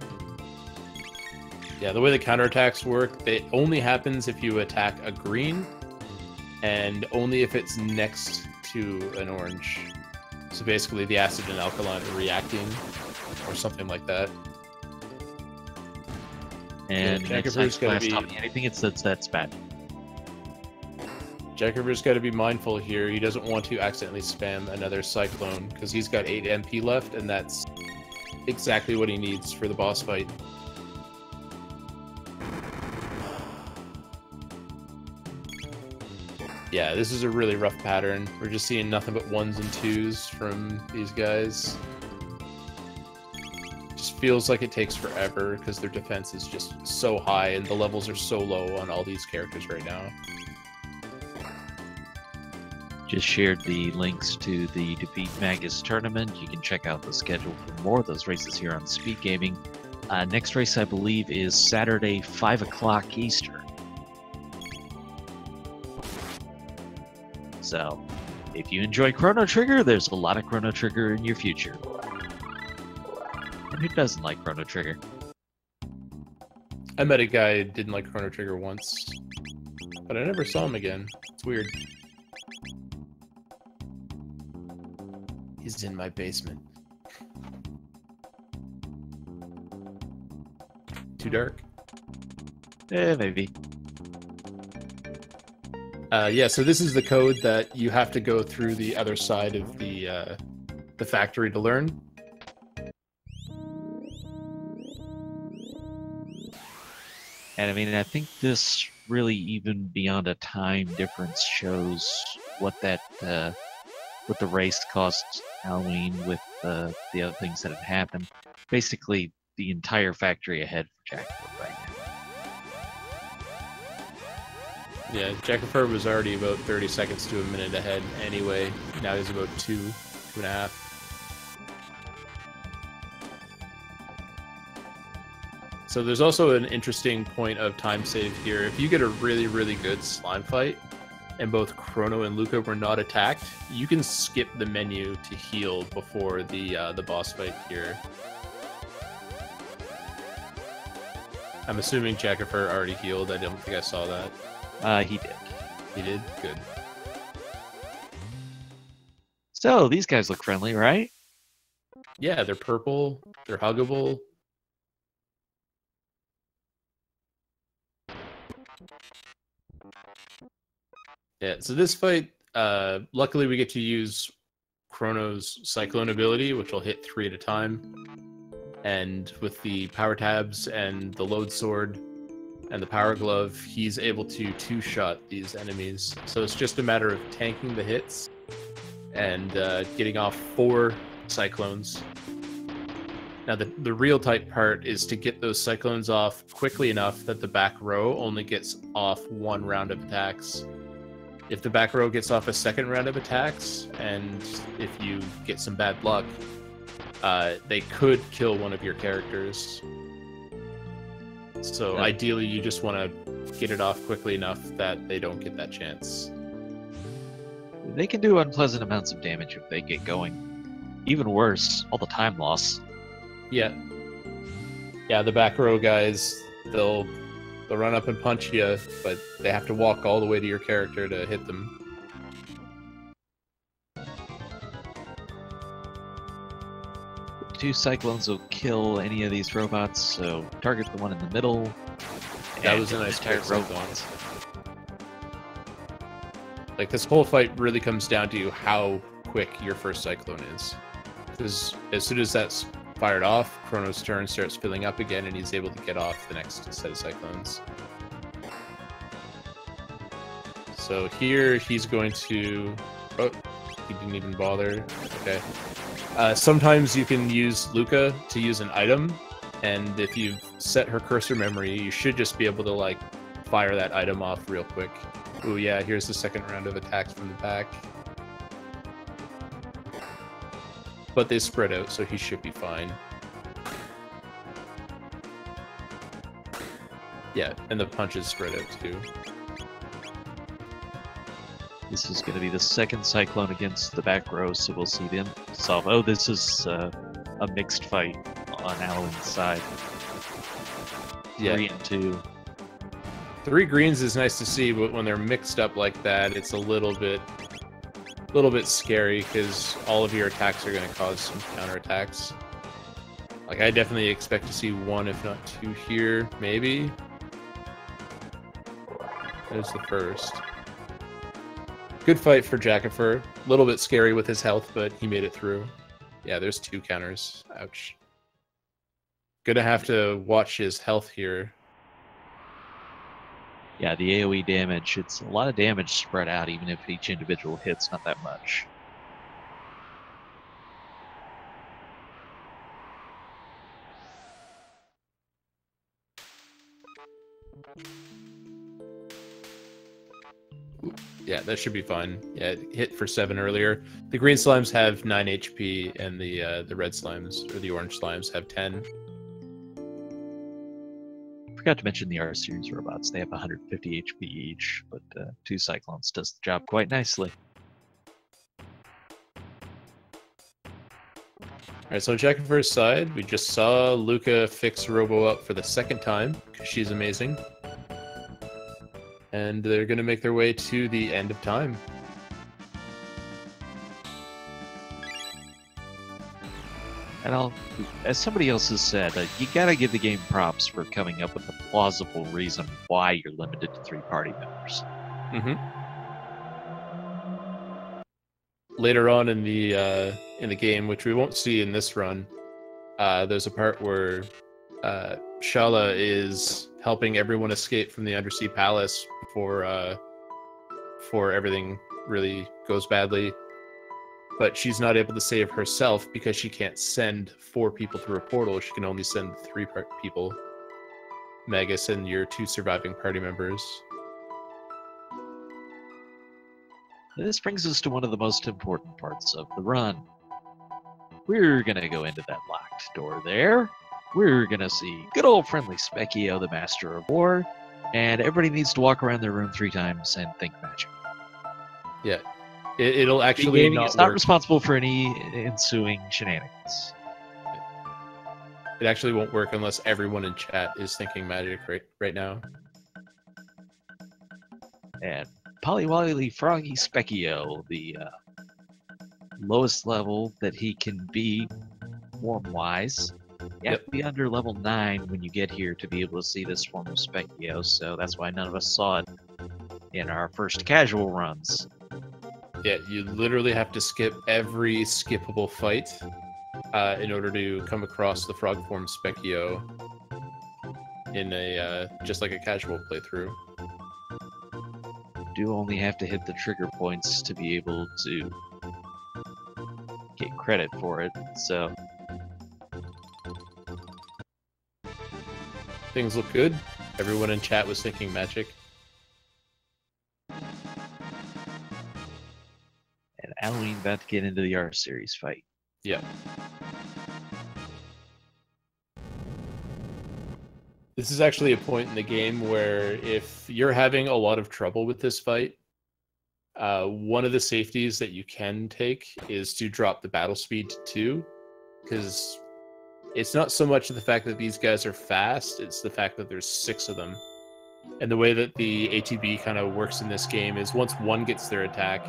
Yeah, the way the counterattacks work, it only happens if you attack a green, and only if it's next to an orange. So basically, the acid and alkaline are reacting, or something like that. And Jackafur's got to be anything it says that's bad. Jackafur's got to be mindful here. He doesn't want to accidentally spam another Cyclone, because he's got 8 MP left, and that's exactly what he needs for the boss fight. Yeah, this is a really rough pattern. We're just seeing nothing but 1s and 2s from these guys. Just feels like it takes forever, because their defense is just so high, and the levels are so low on all these characters right now. Just shared the links to the Defeat Magus tournament. You can check out the schedule for more of those races here on Speed Gaming. Next race, I believe, is Saturday, 5 o'clock Eastern. So, if you enjoy Chrono Trigger, there's a lot of Chrono Trigger in your future. And who doesn't like Chrono Trigger? I met a guy who didn't like Chrono Trigger once, but I never saw him again. It's weird. He's in my basement. Too dark? Maybe. Yeah, so this is the code that you have to go through the other side of the factory to learn. And I mean, I think this really, even beyond a time difference, shows what that what the race cost Alowne with the other things that have happened. Basically, the entire factory ahead for Jackafur right now. Yeah, Jackafur was already about 30 seconds to a minute ahead anyway. Now he's about 2.5. So there's also an interesting point of time save here. If you get a really, really good slime fight, and both Chrono and Luca were not attacked, you can skip the menu to heal before the boss fight here. I'm assuming Jackafur already healed. I don't think I saw that. He did. He did? Good. So, these guys look friendly, right? Yeah, they're purple. They're huggable. Yeah, so this fight, luckily we get to use Chrono's Cyclone ability, which will hit 3 at a time. And with the power tabs and the load sword and the power glove, he's able to two-shot these enemies. So it's just a matter of tanking the hits and getting off 4 cyclones. Now the real tight part is to get those cyclones off quickly enough that the back row only gets off 1 round of attacks. If the back row gets off a 2nd round of attacks, and if you get some bad luck, they could kill one of your characters. So ideally, you just want to get it off quickly enough that they don't get that chance. They can do unpleasant amounts of damage if they get going. Even worse, all the time loss. Yeah. Yeah, the back row guys, they'll run up and punch you, but they have to walk all the way to your character to hit them. Two cyclones will kill any of these robots, so target the one in the middle. That was a nice quick robots. Like, this whole fight really comes down to how quick your first cyclone is. Because as soon as that's fired off, Chrono's turn starts filling up again, and he's able to get off the next set of cyclones. So here he's going to... Oh, he didn't even bother. Okay. Sometimes you can use Luca to use an item, and if you've set her cursor memory, you should just be able to, like, fire that item off real quick. Ooh, yeah, here's the 2nd round of attacks from the back. But they spread out, so he should be fine. Yeah, and the punches spread out too. This is going to be the 2nd cyclone against the back row, so we'll see them solve. Oh, this is a mixed fight on Alowne's side. Yeah. 3 and 2. 3 greens is nice to see, but when they're mixed up like that, it's a little bit scary because all of your attacks are going to cause some counterattacks. Like, I definitely expect to see 1, if not 2 here, maybe. There's the first. Good fight for Jackafur. A little bit scary with his health, but he made it through. Yeah, there's 2 counters. Ouch. Gonna have to watch his health here. Yeah, the AoE damage, it's a lot of damage spread out, even if each individual hits not that much. Yeah, that should be fine. Yeah, it hit for 7 earlier. The green slimes have 9 HP, and the red slimes, or the orange slimes, have 10. Forgot to mention the R-Series robots. They have 150 HP each, but 2 cyclones does the job quite nicely. Alright, so on Jackafur's side, we just saw Luca fix Robo up for the 2nd time, because she's amazing. And they're going to make their way to the end of time. And as somebody else has said, you gotta give the game props for coming up with a plausible reason why you're limited to 3 party members. Mm-hmm. Later on in the game, which we won't see in this run, there's a part where Shala is helping everyone escape from the undersea palace before everything really goes badly. But she's not able to save herself because she can't send 4 people through a portal. She can only send 3 people. Magus and your 2 surviving party members. This brings us to one of the most important parts of the run. We're gonna go into that locked door there. We're gonna see good old friendly Specchio, the Master of War, and everybody needs to walk around their room 3 times and think magic. Yeah. It'll actually It's not responsible for any ensuing shenanigans. It actually won't work unless everyone in chat is thinking magic right now. And Polywally Froggy Specchio, the lowest level that he can be form-wise. You have to be under level 9 when you get here to be able to see this form of Specchio, so that's why none of us saw it in our first casual runs. Yeah, you literally have to skip every skippable fight in order to come across the frog form Specchio in a just like a casual playthrough. You do only have to hit the trigger points to be able to get credit for it, so... Things look good. Everyone in chat was thinking magic. And Alowne about to get into the R series fight. Yeah. This is actually a point in the game where if you're having a lot of trouble with this fight, one of the safeties that you can take is to drop the battle speed to 2, because it's not so much the fact that these guys are fast, it's the fact that there's 6 of them. And the way that the ATB kind of works in this game is once one gets their attack,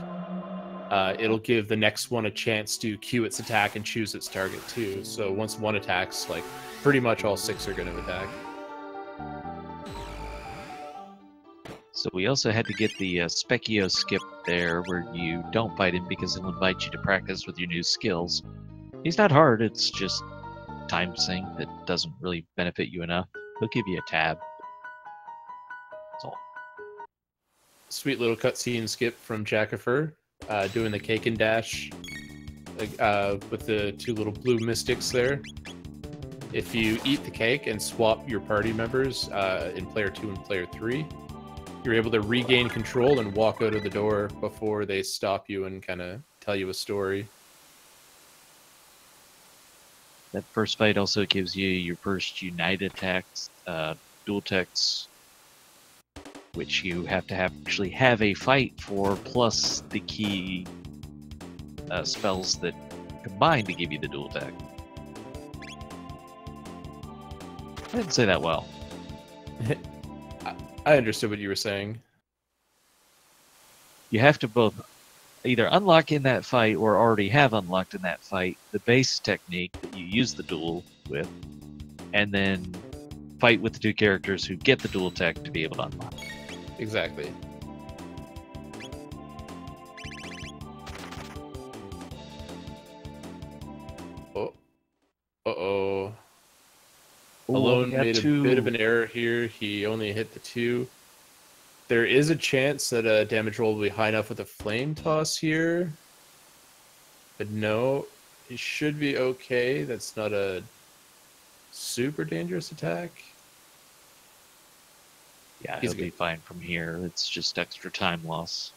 it'll give the next one a chance to cue its attack and choose its target too. So once one attacks, like, pretty much all 6 are going to attack. So we also had to get the Specchio skip there, where you don't fight him because he'll invite you to practice with your new skills. He's not hard, it's just time sink that doesn't really benefit you enough. He'll give you a tab. That's all. Sweet little cutscene skip from Jackafur, doing the cake and dash with the 2 little blue mystics there. If you eat the cake and swap your party members in player 2 and player 3, you're able to regain control and walk out of the door before they stop you and kind of tell you a story. That first fight also gives you your first Unite attacks, dual techs, which you have to actually have a fight for, plus the key spells that combine to give you the dual tech. I didn't say that well. I understood what you were saying. You have to both either unlock in that fight or already have unlocked in that fight the base technique that you use the duel with, and then fight with the 2 characters who get the dual tech to be able to unlock. Exactly. Oh. Uh-oh. Alowne made a bit of an error here. He only hit the 2. There is a chance that a damage roll will be high enough with a flame toss here. But no, he should be okay. That's not a super dangerous attack. Yeah, he'll be fine from here. It's just extra time loss.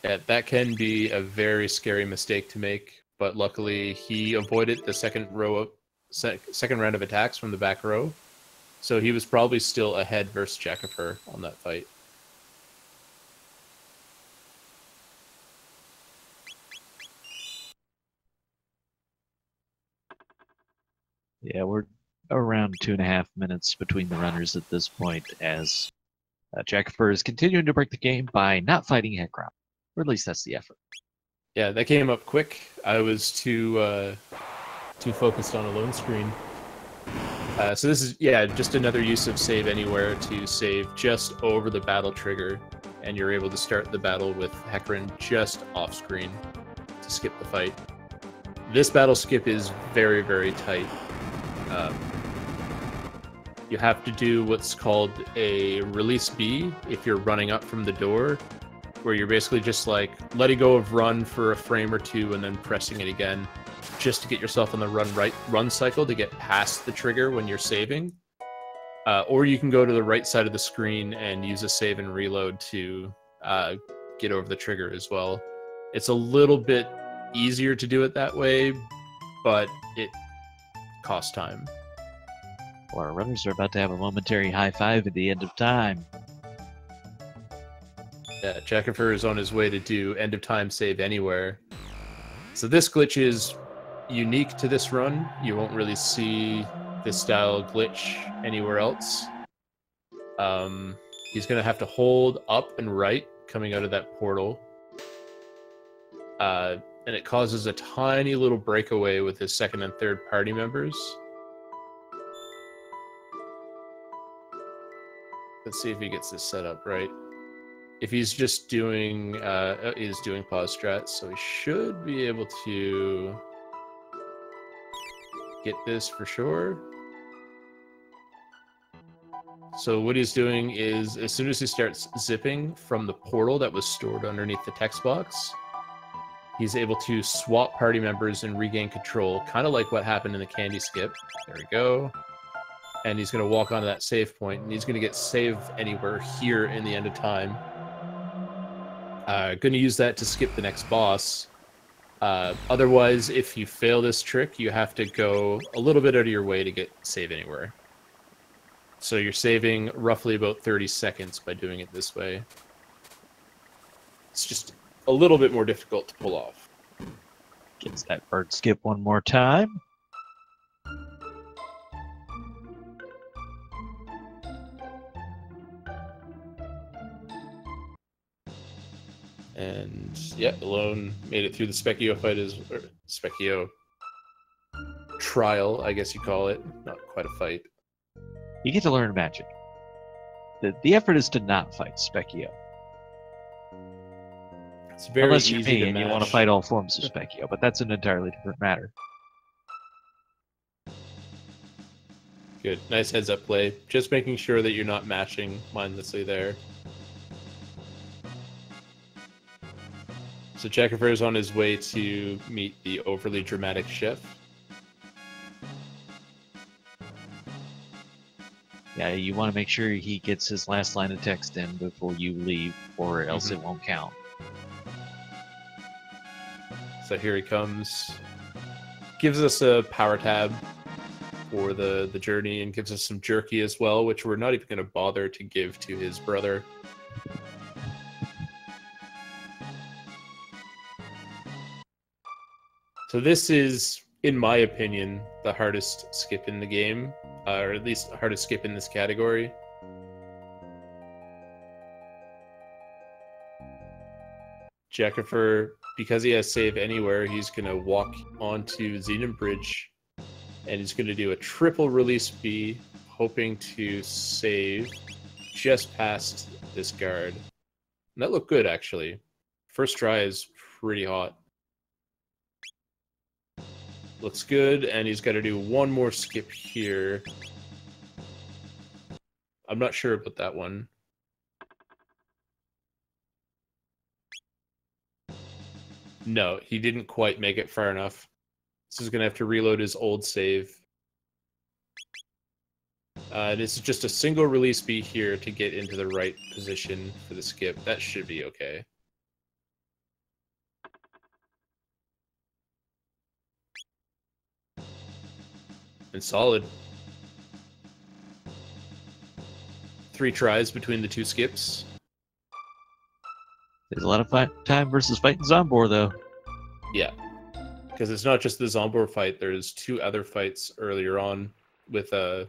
Yeah, that can be a very scary mistake to make, but luckily he avoided the second round of attacks from the back row, so he was probably still ahead versus Jackafur on that fight. Yeah, we're around 2.5 minutes between the runners at this point, as Jackafur is continuing to break the game by not fighting Heckround. Or at least that's the effort. Yeah, that came up quick. I was too focused on a lone screen. So this is, yeah, just another use of save anywhere to save just over the battle trigger, and you're able to start the battle with Heckran just off screen to skip the fight. This battle skip is very, very tight. You have to do what's called a release B if you're running up from the door, where you're basically just like letting go of run for a frame or 2 and then pressing it again, just to get yourself on the run cycle to get past the trigger when you're saving. Or you can go to the right side of the screen and use a save and reload to get over the trigger as well. It's a little bit easier to do it that way, but it costs time. Well, our runners are about to have a momentary high five at the end of time. Yeah, Jackafur is on his way to do end of time save anywhere. So this glitch is unique to this run. You won't really see this style glitch anywhere else. He's going to have to hold up and right coming out of that portal. And it causes a tiny little breakaway with his second and third party members. Let's see if he gets this set up right. If he's just doing, he's doing pause strats, so he should be able to get this for sure. So what he's doing is, as soon as he starts zipping from the portal that was stored underneath the text box, he's able to swap party members and regain control, kind of like what happened in the candy skip. There we go. And he's going to walk onto that save point, and he's going to get save anywhere here in the end of time. Going to use that to skip the next boss. Otherwise, if you fail this trick, you have to go a little bit out of your way to get save anywhere. So you're saving roughly about 30 seconds by doing it this way. It's just a little bit more difficult to pull off. Gets that bird skip one more time. And yeah, Alowne made it through the Specchio fight Specchio trial, I guess you call it. Not quite a fight. You get to learn magic. The effort is to not fight Specchio. It's very Unless you're easy me to and you mash. want to fight all forms of Specchio, but that's an entirely different matter. Good. Nice heads up play. Just making sure that you're not mashing mindlessly there. So Jackafur is on his way to meet the overly dramatic chef. Yeah, you want to make sure he gets his last line of text in before you leave, or else it won't count. So here he comes. Gives us a power tab for the journey, and gives us some jerky as well, which we're not even going to bother to give to his brother. So this is, in my opinion, the hardest skip in the game, or at least the hardest skip in this category. Jackafur, because he has save anywhere, he's going to walk onto Xenon Bridge, and he's going to do a triple release B, hoping to save just past this guard. And that looked good, actually. First try is pretty hot. Looks good, and he's got to do one more skip here. I'm not sure about that one. No, he didn't quite make it far enough. So he's going to have to reload his old save. This is just a single release B here to get into the right position for the skip. That should be okay. And solid. 3 tries between the 2 skips. There's a lot of time versus fighting Zombor, though. Yeah. Because it's not just the Zombor fight. There's 2 other fights earlier on with some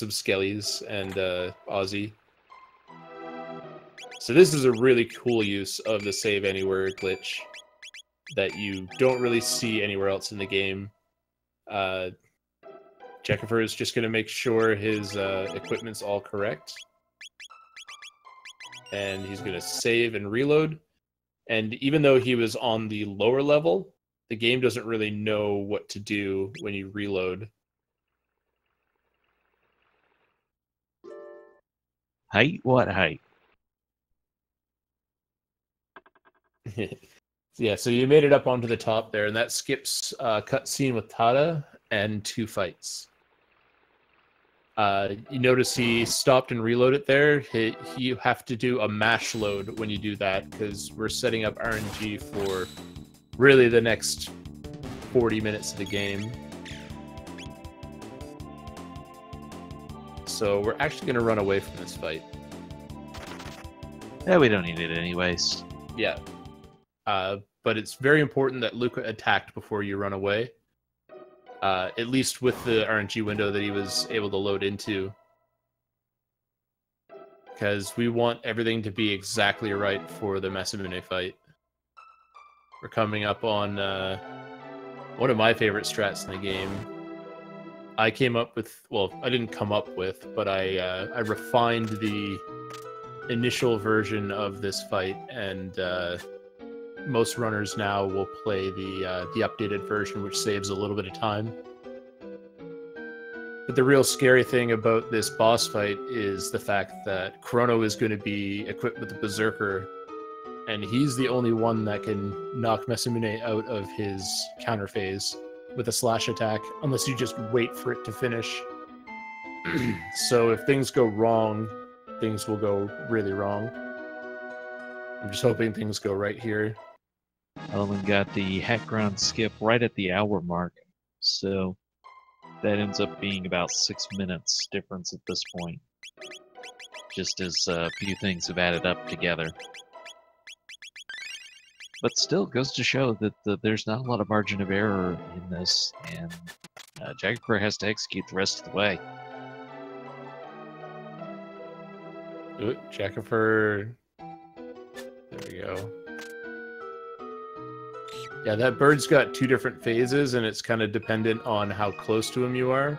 Skellies and Ozzy. So this is a really cool use of the save anywhere glitch that you don't really see anywhere else in the game. Jackafur is just going to make sure his equipment's all correct. And he's going to save and reload. And even though he was on the lower level, the game doesn't really know what to do when you reload. Height? What height? Yeah, so you made it up onto the top there, and that skips cutscene with Tada and 2 fights. You notice he stopped and reloaded there. You have to do a mash load when you do that, because we're setting up RNG for really the next 40 minutes of the game. So we're actually going to run away from this fight. Yeah, we don't need it anyways. Yeah. But but it's very important that Luca attacked before you run away. At least with the RNG window that he was able to load into. Because we want everything to be exactly right for the Masamune fight. We're coming up on one of my favorite strats in the game. I came up with, well, I didn't come up with, but I refined the initial version of this fight, and most runners now will play the updated version, which saves a little bit of time. But the real scary thing about this boss fight is the fact that Chrono is going to be equipped with the Berserker, and he's the only one that can knock Masamune out of his counter phase with a slash attack, unless you just wait for it to finish. So if things go wrong, things will go really wrong. I'm just hoping things go right here. Alowne got the hat ground skip right at the hour mark, so that ends up being about 6 minutes difference at this point, just as a few things have added up together. But still goes to show that there's not a lot of margin of error in this, and Jackafur has to execute the rest of the way. Ooh, Jackafur. There we go. Yeah, that bird's got 2 different phases, and it's kind of dependent on how close to him you are.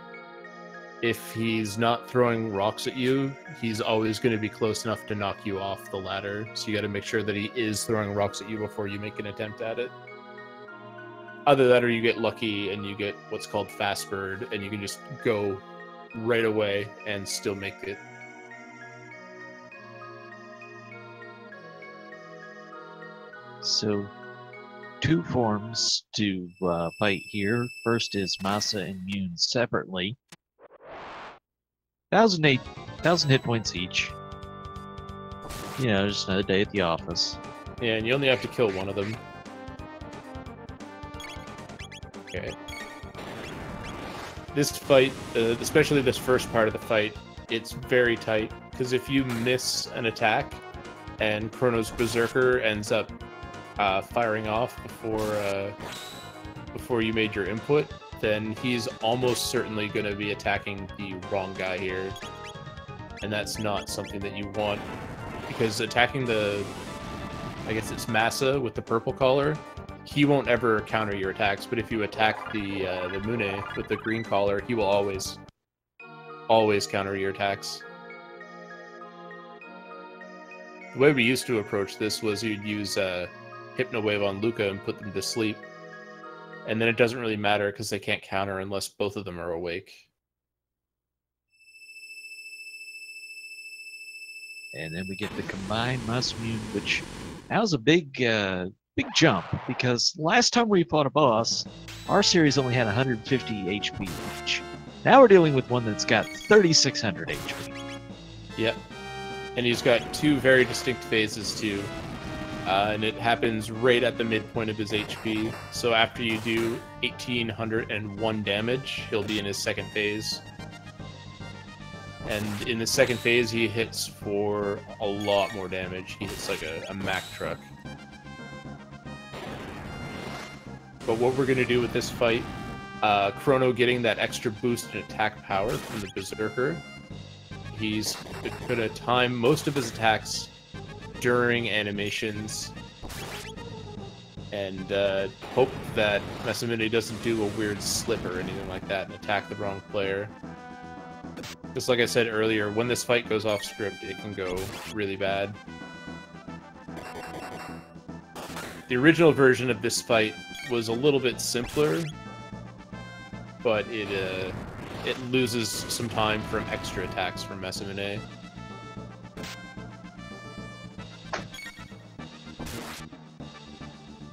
If he's not throwing rocks at you, he's always going to be close enough to knock you off the ladder. So you got to make sure that he is throwing rocks at you before you make an attempt at it. Either that or you get lucky and you get what's called fast bird, and you can just go right away and still make it. So 2 forms to fight here. First is Masa and Mune separately. 1,000 hit points each. You know, just another day at the office. Yeah, and you only have to kill one of them. Okay. This fight, especially this first part of the fight, it's very tight, because if you miss an attack and Chrono's Berserker ends up firing off before you made your input, then he's almost certainly going to be attacking the wrong guy here. And that's not something that you want, because attacking the, I guess it's Masa with the purple collar, he won't ever counter your attacks, but if you attack the Mune with the green collar, he will always counter your attacks. The way we used to approach this was you'd use Hypno Wave on Luca and put them to sleep. And then it doesn't really matter because they can't counter unless both of them are awake. And then we get the combined Masamune, which that was a big jump, because last time we fought a boss, our series only had 150 HP each. Now we're dealing with one that's got 3,600 HP. Yep. And he's got 2 very distinct phases too. And it happens right at the midpoint of his HP. So after you do 1,801 damage, he'll be in his second phase. And in the second phase, he hits for a lot more damage. He hits like a Mack truck. But what we're going to do with this fight, Chrono getting that extra boost in attack power from the Berserker, he's going to time most of his attacks during animations, and hope that Masamune doesn't do a weird slip or anything like that and attack the wrong player. Just like I said earlier, when this fight goes off script, it can go really bad. The original version of this fight was a little bit simpler, but it loses some time from extra attacks from Masamune.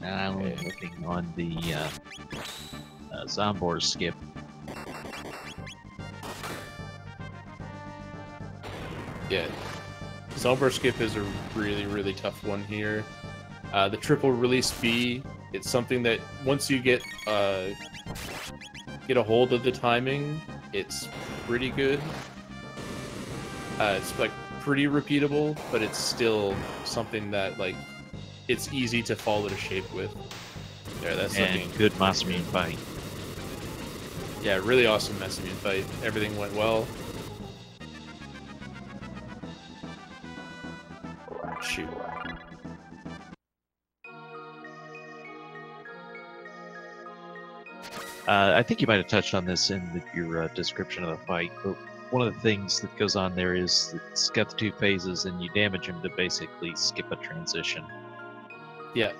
Now I'm looking on the Zombor skip. Yeah, Zombor skip is a really, really tough one here. The triple release B, it's something that once you get a hold of the timing, it's pretty good. It's like pretty repeatable, but it's still something that like it's easy to follow the shape with. There, that's And looking good Masamune fight. Yeah, really awesome Masamune fight. Everything went well. Shoot. I think you might have touched on this in your description of the fight, but one of the things that goes on there is it's got the 2 phases, and you damage him to basically skip a transition. Yeah.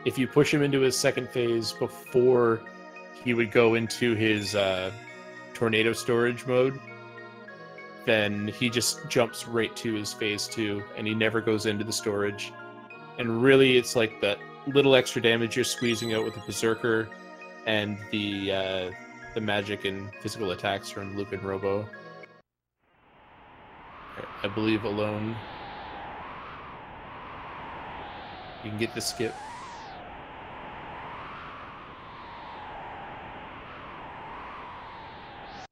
If you push him into his second phase before he would go into his tornado storage mode, then he just jumps right to his phase 2, and he never goes into the storage. And really, it's like that little extra damage you're squeezing out with the Berserker and the magic and physical attacks from Luke and Robo. I believe Alowne. You can get the skip.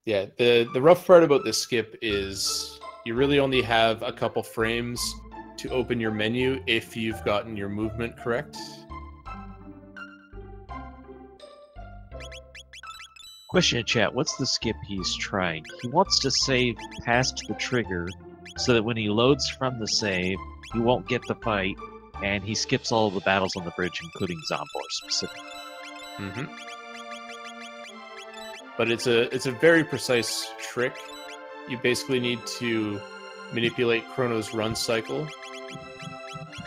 Yeah, the rough part about this skip is you really only have a couple frames to open your menu if you've gotten your movement correct. Question in chat, what's the skip he's trying? He wants to save past the trigger so that when he loads from the save, he won't get the fight, and he skips all of the battles on the bridge, including Zombor specifically. Mm-hmm. But it's a very precise trick. You basically need to manipulate Chrono's run cycle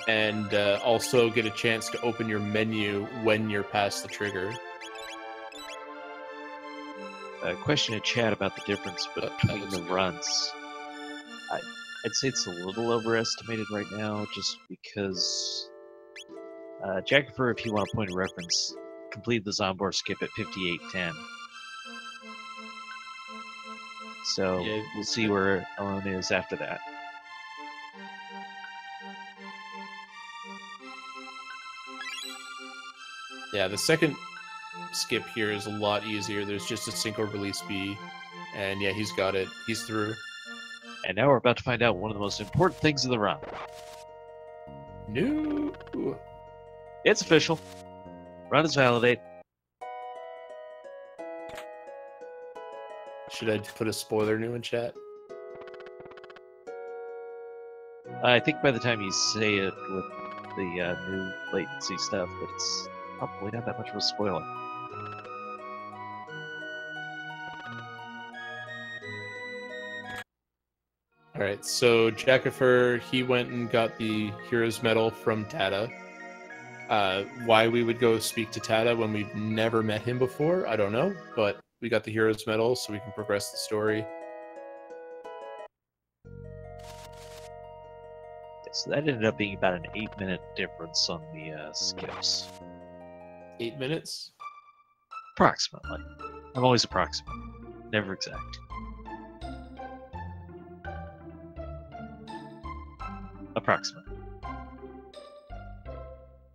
and also get a chance to open your menu when you're past the trigger. Question in chat about the difference between the runs. I'd say it's a little overestimated right now, just because Jackafur, if you want a point of reference, completed the Zombor skip at 58:10. So Yeah. we'll see where Alowne is after that. Yeah, the second skip here is a lot easier. There's just a single release B, and yeah, he's got it. He's through. And now we're about to find out one of the most important things of the run. No. It's official. Run is validated. Should I put a spoiler new in chat? I think by the time you say it with the new latency stuff, that it's probably not that much of a spoiler. Alright, so Jackafur, he went and got the Hero's Medal from Tata. Why we would go speak to Tata when we've never met him before, I don't know, but we got the Hero's Medal so we can progress the story. So that ended up being about an 8-minute difference on the skips. 8 minutes? Approximately. I'm always approximate, never exact. Approximate.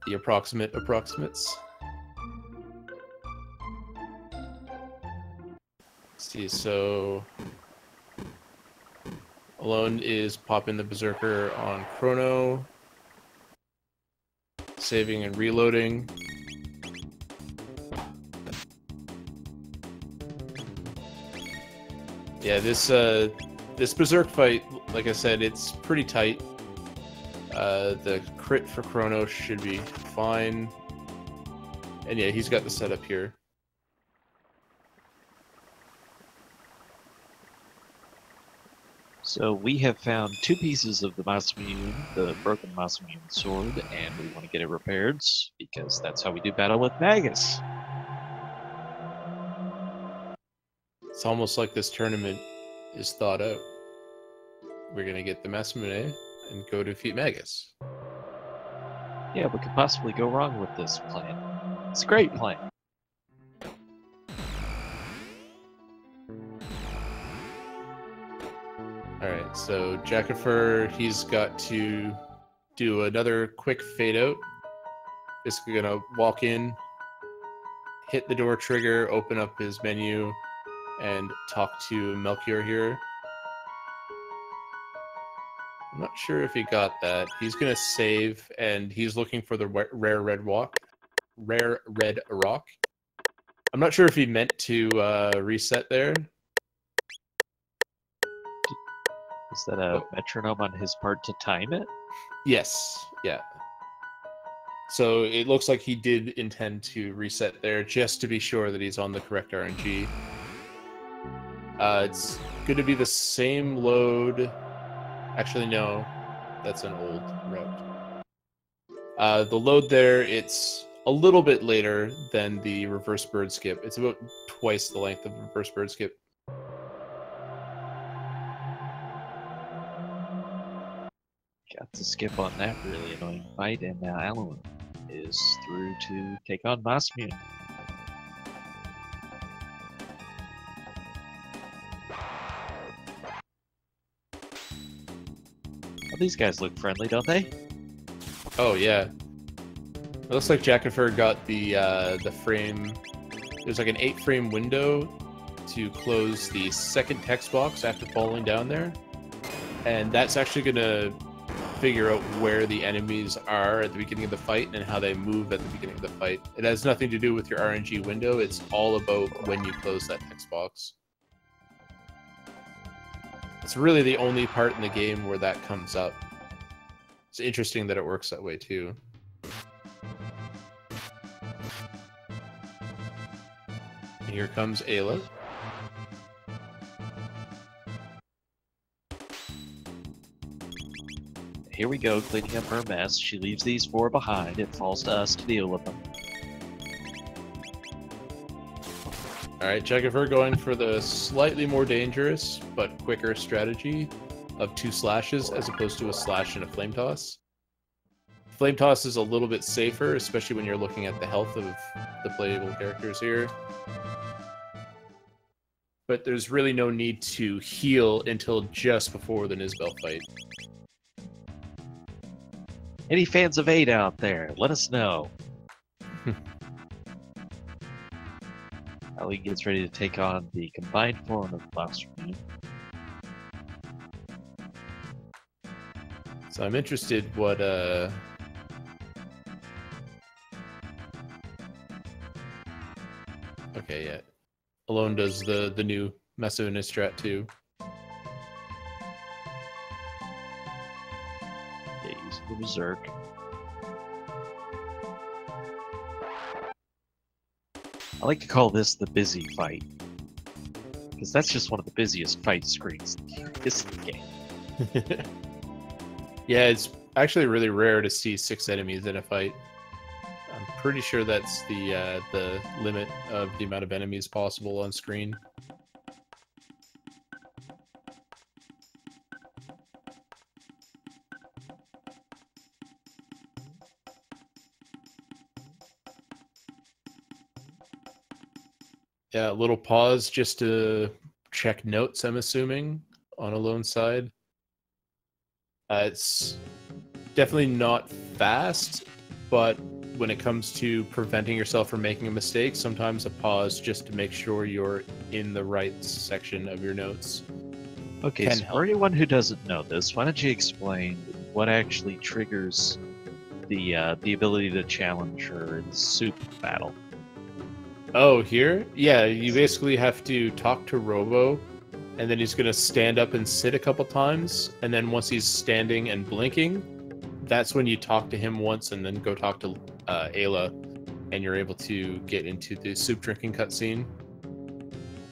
The approximate approximates. Let's see, so Alowne is popping the Berserker on Chrono, saving and reloading. Yeah, this Berserk fight, like I said, it's pretty tight. The crit for Chrono should be fine. And yeah, he's got the setup here. So we have found 2 pieces of the Masamune, the broken Masamune sword, and we want to get it repaired, because that's how we do battle with Magus. It's almost like this tournament is thought out. We're going to get the Masamune and go defeat Magus. Yeah, what could possibly go wrong with this plan? It's a great plan. Alright, so Jackafur, he's got to do another quick fade out. Basically gonna walk in, hit the door trigger, open up his menu, and talk to Melchior here. I'm not sure if he got that. He's gonna save, and he's looking for the rare red rock. Rare red rock. I'm not sure if he meant to reset there. Is that a metronome on his part to time it? Yes. Yeah. So it looks like he did intend to reset there, just to be sure that he's on the correct RNG. It's going to be the same load. Actually, no. That's an old route. The load there, it's a little bit later than the reverse bird skip. It's about twice the length of the reverse bird skip. Got to skip on that really annoying fight, and now Alowne is through to take on Masmune. Well, these guys look friendly, don't they? Oh yeah. It looks like Jackafur got the frame. There's like an 8-frame window to close the second text box after falling down there, and that's actually gonna figure out where the enemies are at the beginning of the fight and how they move at the beginning of the fight. It has nothing to do with your RNG window. It's all about when you close that text box. It's really the only part in the game where that comes up. It's interesting that it works that way too. Here comes Ayla. Here we go, cleaning up her mess. She leaves these 4 behind. It falls to us to deal with them. Alright, Jackafur going for the slightly more dangerous but quicker strategy of 2 slashes as opposed to a slash and a flame toss. Flame toss is a little bit safer, especially when you're looking at the health of the playable characters here. But there's really no need to heal until just before the Nizbel fight. Any fans of 8 out there, let us know. Ali gets ready to take on the combined form of Masmune. So I'm interested what okay, yeah. Alowne does the new Meso Nistrat too. Yeah, using the Berserk. I like to call this the busy fight, because that's just one of the busiest fight screens in this game. Yeah, it's actually really rare to see 6 enemies in a fight. I'm pretty sure that's the limit of the amount of enemies possible on screen. Yeah, a little pause just to check notes, I'm assuming, on Alowne's side. It's definitely not fast, but when it comes to preventing yourself from making a mistake, sometimes a pause just to make sure you're in the right section of your notes. Okay, so for anyone who doesn't know this, why don't you explain what actually triggers the ability to challenge her in the soup battle? Oh, here? Yeah, you basically have to talk to Robo, and then he's going to stand up and sit a couple times, and then once he's standing and blinking, that's when you talk to him once and then go talk to Ayla, and you're able to get into the soup drinking cutscene.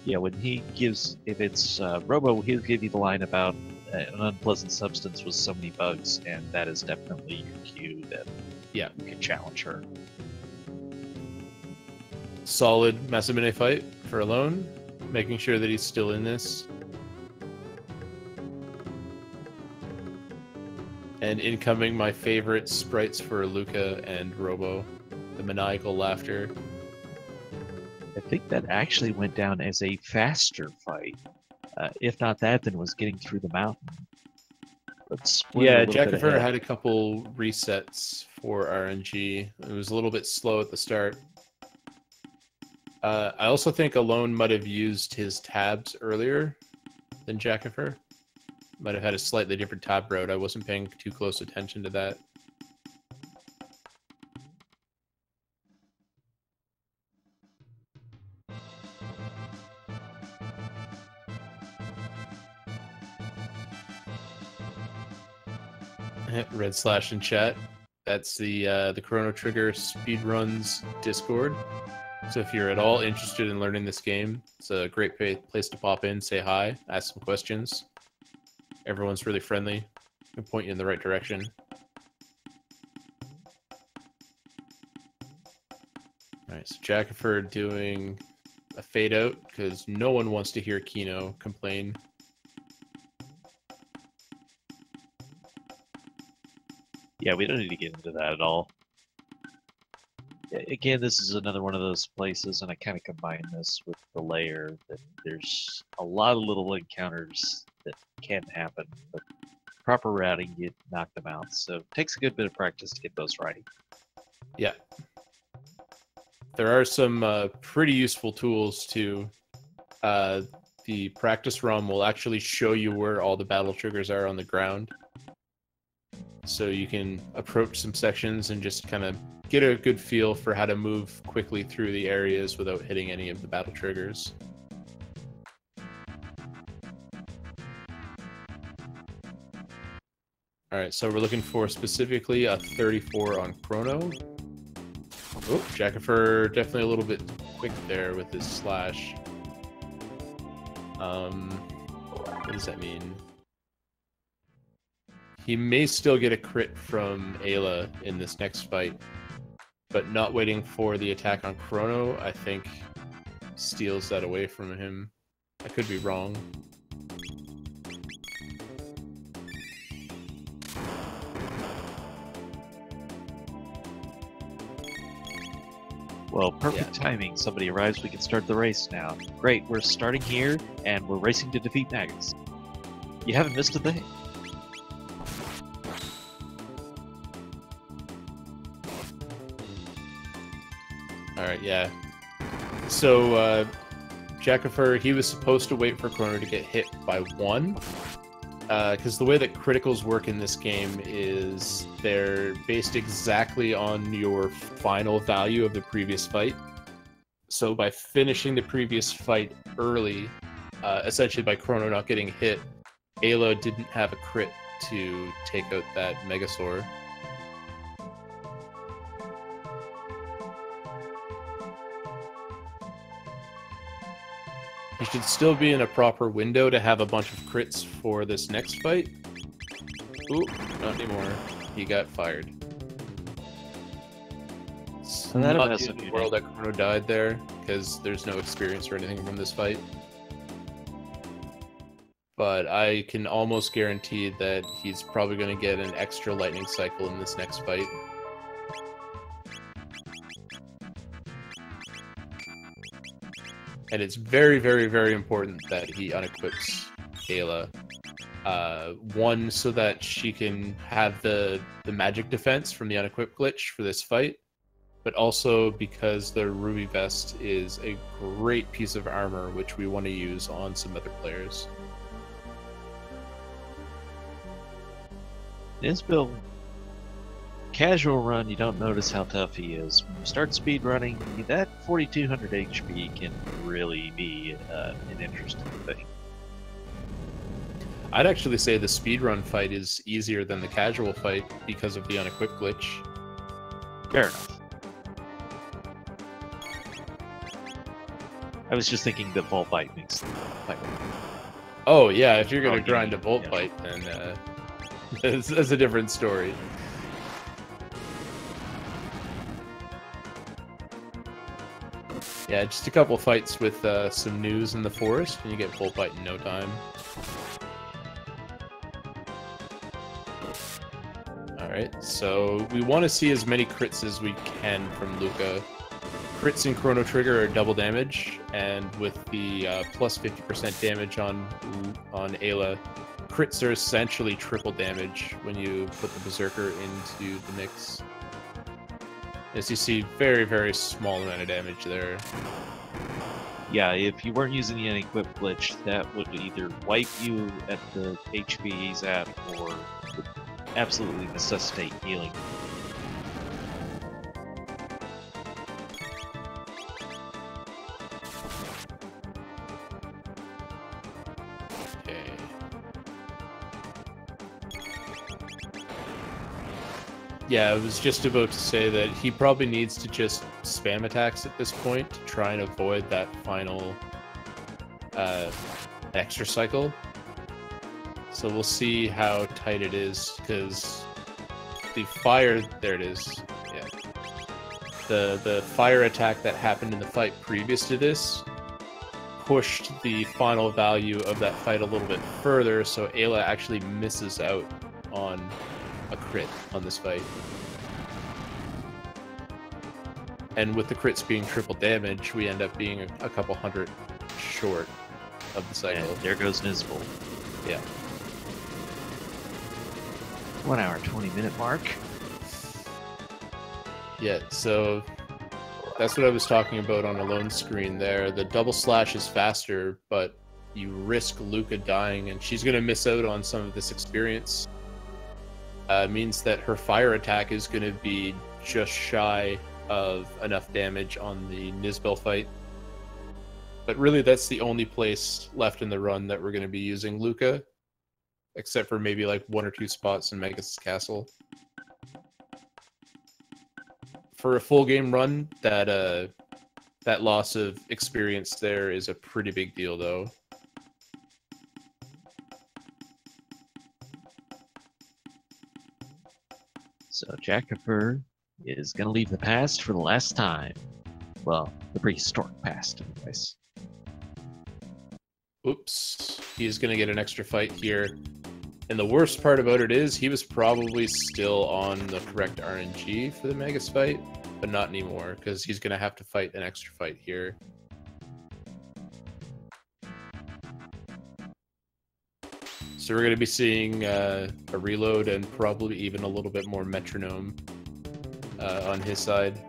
Yeah, when he gives, if it's Robo, he'll give you the line about an unpleasant substance with so many bugs, and that is definitely your cue that you can challenge her. Solid Masamune fight for Alowne, making sure that he's still in this. And incoming my favorite sprites for Luca and Robo, the maniacal laughter. I think that actually went down as a faster fight. If not that, then was getting through the mountain. Yeah, Jackafur had a couple resets for RNG. It was a little bit slow at the start. I also think Alowne might have used his tabs earlier than Jackafur. Might have had a slightly different tab route. I wasn't paying too close attention to that. Red Slash in chat. That's the Chrono Trigger Speedruns Discord. So if you're at all interested in learning this game, it's a great place to pop in, say hi, ask some questions. Everyone's really friendly and point you in the right direction. Alright, so Jackafur doing a fade out because no one wants to hear Kino complain. Yeah, we don't need to get into that at all. Again, this is another one of those places, and I kind of combine this with the layer, that there's a lot of little encounters that can happen, but proper routing, you knock them out. So it takes a good bit of practice to get those right. Yeah. There are some pretty useful tools too. The practice ROM will actually show you where all the battle triggers are on the ground. So you can approach some sections and just kind of get a good feel for how to move quickly through the areas without hitting any of the battle triggers. Alright, so we're looking for specifically a 34 on Chrono. Oh, Jackafur definitely a little bit quick there with his slash. What does that mean? He may still get a crit from Ayla in this next fight, but not waiting for the attack on Chrono, I think, steals that away from him. I could be wrong. Well, perfect timing. Somebody arrives, we can start the race now. Great, we're starting here, and we're racing to defeat Magus. You haven't missed a thing. Alright, yeah. So, Jackafur, he was supposed to wait for Chrono to get hit by 1. Because the way that criticals work in this game is they're based exactly on your final value of the previous fight. So by finishing the previous fight early, essentially by Chrono not getting hit, Ayla didn't have a crit to take out that Megasaur. He should still be in a proper window to have a bunch of crits for this next fight. Ooh, not anymore. He got fired. It's not the end of the world that Chrono died there, because there's no experience or anything from this fight. But I can almost guarantee that he's probably going to get an extra lightning cycle in this next fight. And it's very, very, very important that he unequips Ayla. One, so that she can have the magic defense from the unequip glitch for this fight, but also because the Ruby Vest is a great piece of armor which we want to use on some other players. This build, casual run, you don't notice how tough he is. When you start speed running, that 4200 HP can really be an interesting thing. I'd actually say the speedrun fight is easier than the casual fight because of the unequipped glitch. Fair enough. I was just thinking that Volt Bite makes the fight. Oh yeah, if you're gonna grind a Volt Bite, then that's a different story. Yeah, just a couple fights with some news in the forest, and you get Volt Bite in no time. Alright, so we want to see as many crits as we can from Luca. Crits in Chrono Trigger are double damage, and with the plus 50% damage on Ayla, crits are essentially triple damage when you put the Berserker into the mix. As you see, very, very small amount of damage there. Yeah, if you weren't using the unequip glitch, that would either wipe you at the HP he's at, or would absolutely necessitate healing. Okay. Yeah, I was just about to say that he probably needs to just spam attacks at this point to try and avoid that final extra cycle. So we'll see how tight it is, because the fire... There it is. Yeah. The fire attack that happened in the fight previous to this pushed the final value of that fight a little bit further, so Ayla actually misses out on a crit on this fight. And with the crits being triple damage, we end up being a couple hundred short of the cycle. And there goes Nizbal. Yeah. 1 hour, 20-minute mark. Yeah, so that's what I was talking about on Alowne's screen there. The double slash is faster, but you risk Luca dying, and she's going to miss out on some of this experience. Means that her fire attack is going to be just shy of enough damage on the Nizbel fight. But really, that's the only place left in the run that we're going to be using Luca, except for maybe like 1 or 2 spots in Magus' castle. For a full game run, that loss of experience there is a pretty big deal, though. So Jackafur is going to leave the past for the last time. Well, the prehistoric past, anyways. Oops. He's going to get an extra fight here. And the worst part about it is he was probably still on the correct RNG for the Magus fight, but not anymore, because he's going to have to fight an extra fight here. So we're going to be seeing a reload and probably even a little bit more metronome on his side.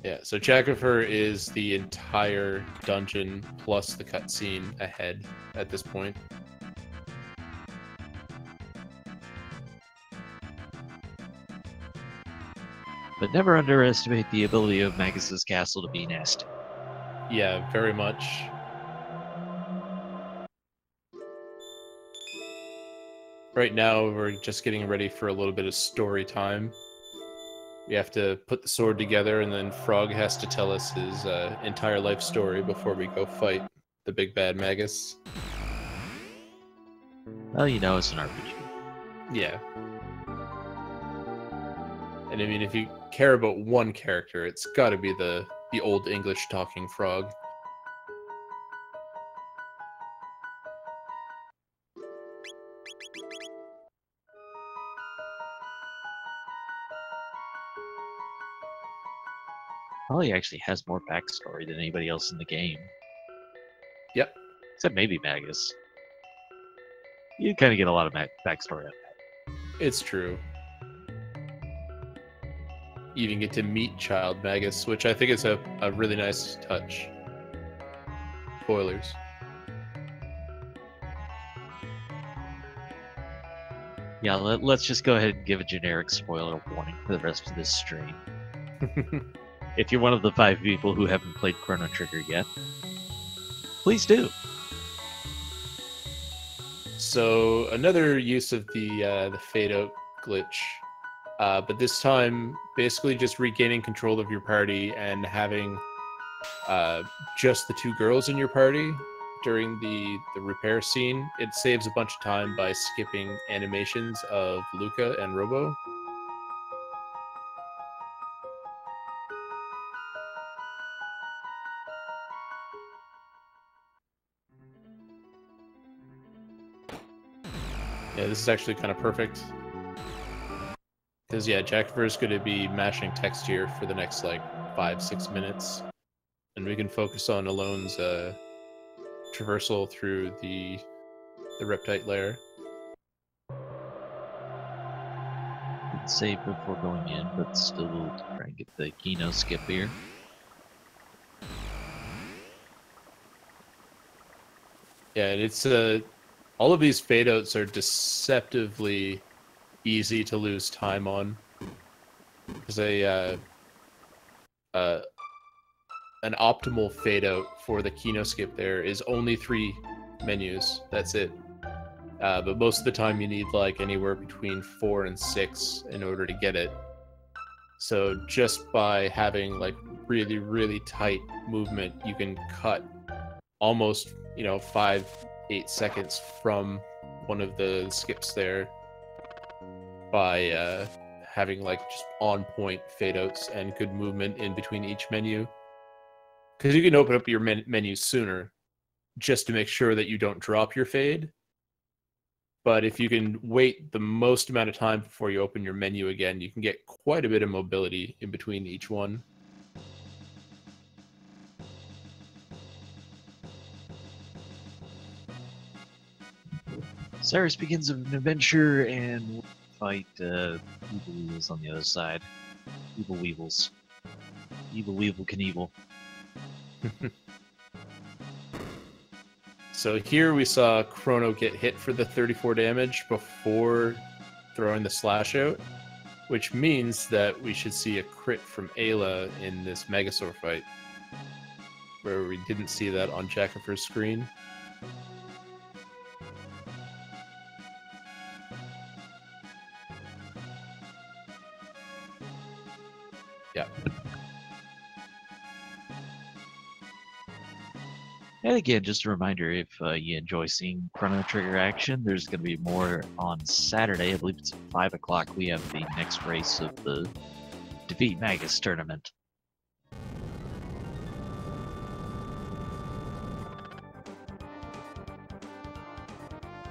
Yeah, so Jackafur is the entire dungeon plus the cutscene ahead at this point. But never underestimate the ability of Magus' castle to be nasty. Yeah, very much. Right now, we're just getting ready for a little bit of story time. We have to put the sword together, and then Frog has to tell us his entire life story before we go fight the big bad Magus. Well, you know, it's an RPG. Yeah. And I mean, if you care about one character, it's got to be the old English talking frog. Probably actually has more backstory than anybody else in the game. Yep. Except maybe Magus. You kind of get a lot of backstory on that. It's true. You even get to meet Child Magus, which I think is a really nice touch. Spoilers. Yeah, let's just go ahead and give a generic spoiler warning for the rest of this stream. If you're one of the 5 people who haven't played Chrono Trigger yet, please do. So another use of the fade out glitch, but this time basically just regaining control of your party and having just the 2 girls in your party during the repair scene. It saves a bunch of time by skipping animations of Luca and Robo. Yeah, this is actually kind of perfect. Because, yeah, Jackafur is going to be mashing text here for the next, like, 5-6 minutes. And we can focus on Alowne's traversal through the Reptite lair. save before going in, but still try and get the Kino skip here. Yeah, and it's all of these fade outs are deceptively easy to lose time on. Because an optimal fade out for the Kino skip there is only 3 menus. That's it. But most of the time you need like anywhere between 4 and 6 in order to get it. So just by having like really, really tight movement, you can cut almost, 5-8 seconds from one of the skips there by having like just on point fade outs and good movement in between each menu. Because you can open up your menu sooner just to make sure that you don't drop your fade. But if you can wait the most amount of time before you open your menu again, you can get quite a bit of mobility in between each one. Cyrus begins an adventure and will fight Evil Weevils on the other side. Evil Weevils. Evil Weevil Knievel. So here we saw Chrono get hit for the 34 damage before throwing the slash out, which means that we should see a crit from Ayla in this Megasaur fight, where we didn't see that on Jackafur's screen. Yeah. And again, just a reminder, if you enjoy seeing Chrono Trigger action, there's going to be more on Saturday. I believe it's at 5 o'clock. We have the next race of the Defeat Magus tournament.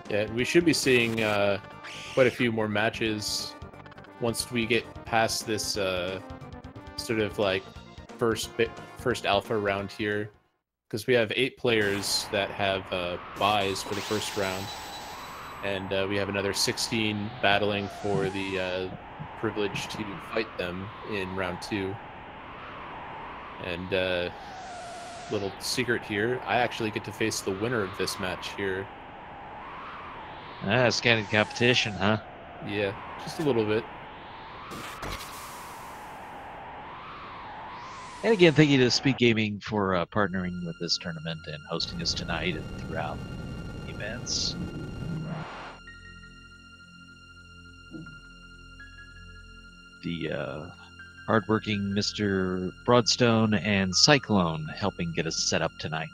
Yeah, we should be seeing quite a few more matches once we get past this sort of like first alpha round here. Because we have 8 players that have buys for the first round, and we have another 16 battling for the privilege to fight them in round 2. And little secret here, I actually get to face the winner of this match here. Ah, scanning competition, huh? Yeah, just a little bit. And again, thank you to Speed Gaming for partnering with this tournament and hosting us tonight and throughout events. The hardworking Mr. Broadstone and Cyclone helping get us set up tonight.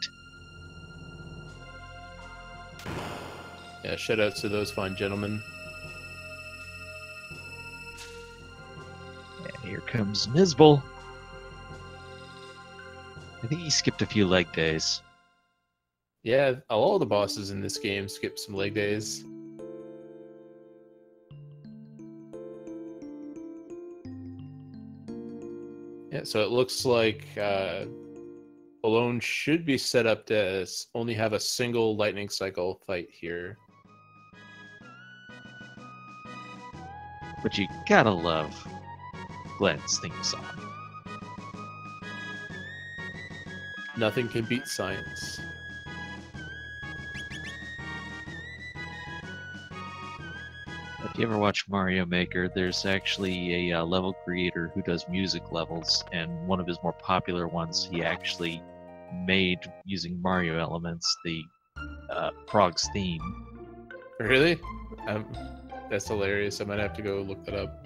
Yeah, shout out to those fine gentlemen. And here comes Nizbel. I think he skipped a few leg days. Yeah, all the bosses in this game skip some leg days. Yeah, so it looks like Alowne should be set up to only have a single lightning cycle fight here. But you gotta love Glenn's theme song. Nothing can beat science. If you ever watch Mario Maker, there's actually a level creator who does music levels, and one of his more popular ones, he actually made using Mario elements the Frog's theme. Really? That's hilarious. I might have to go look that up.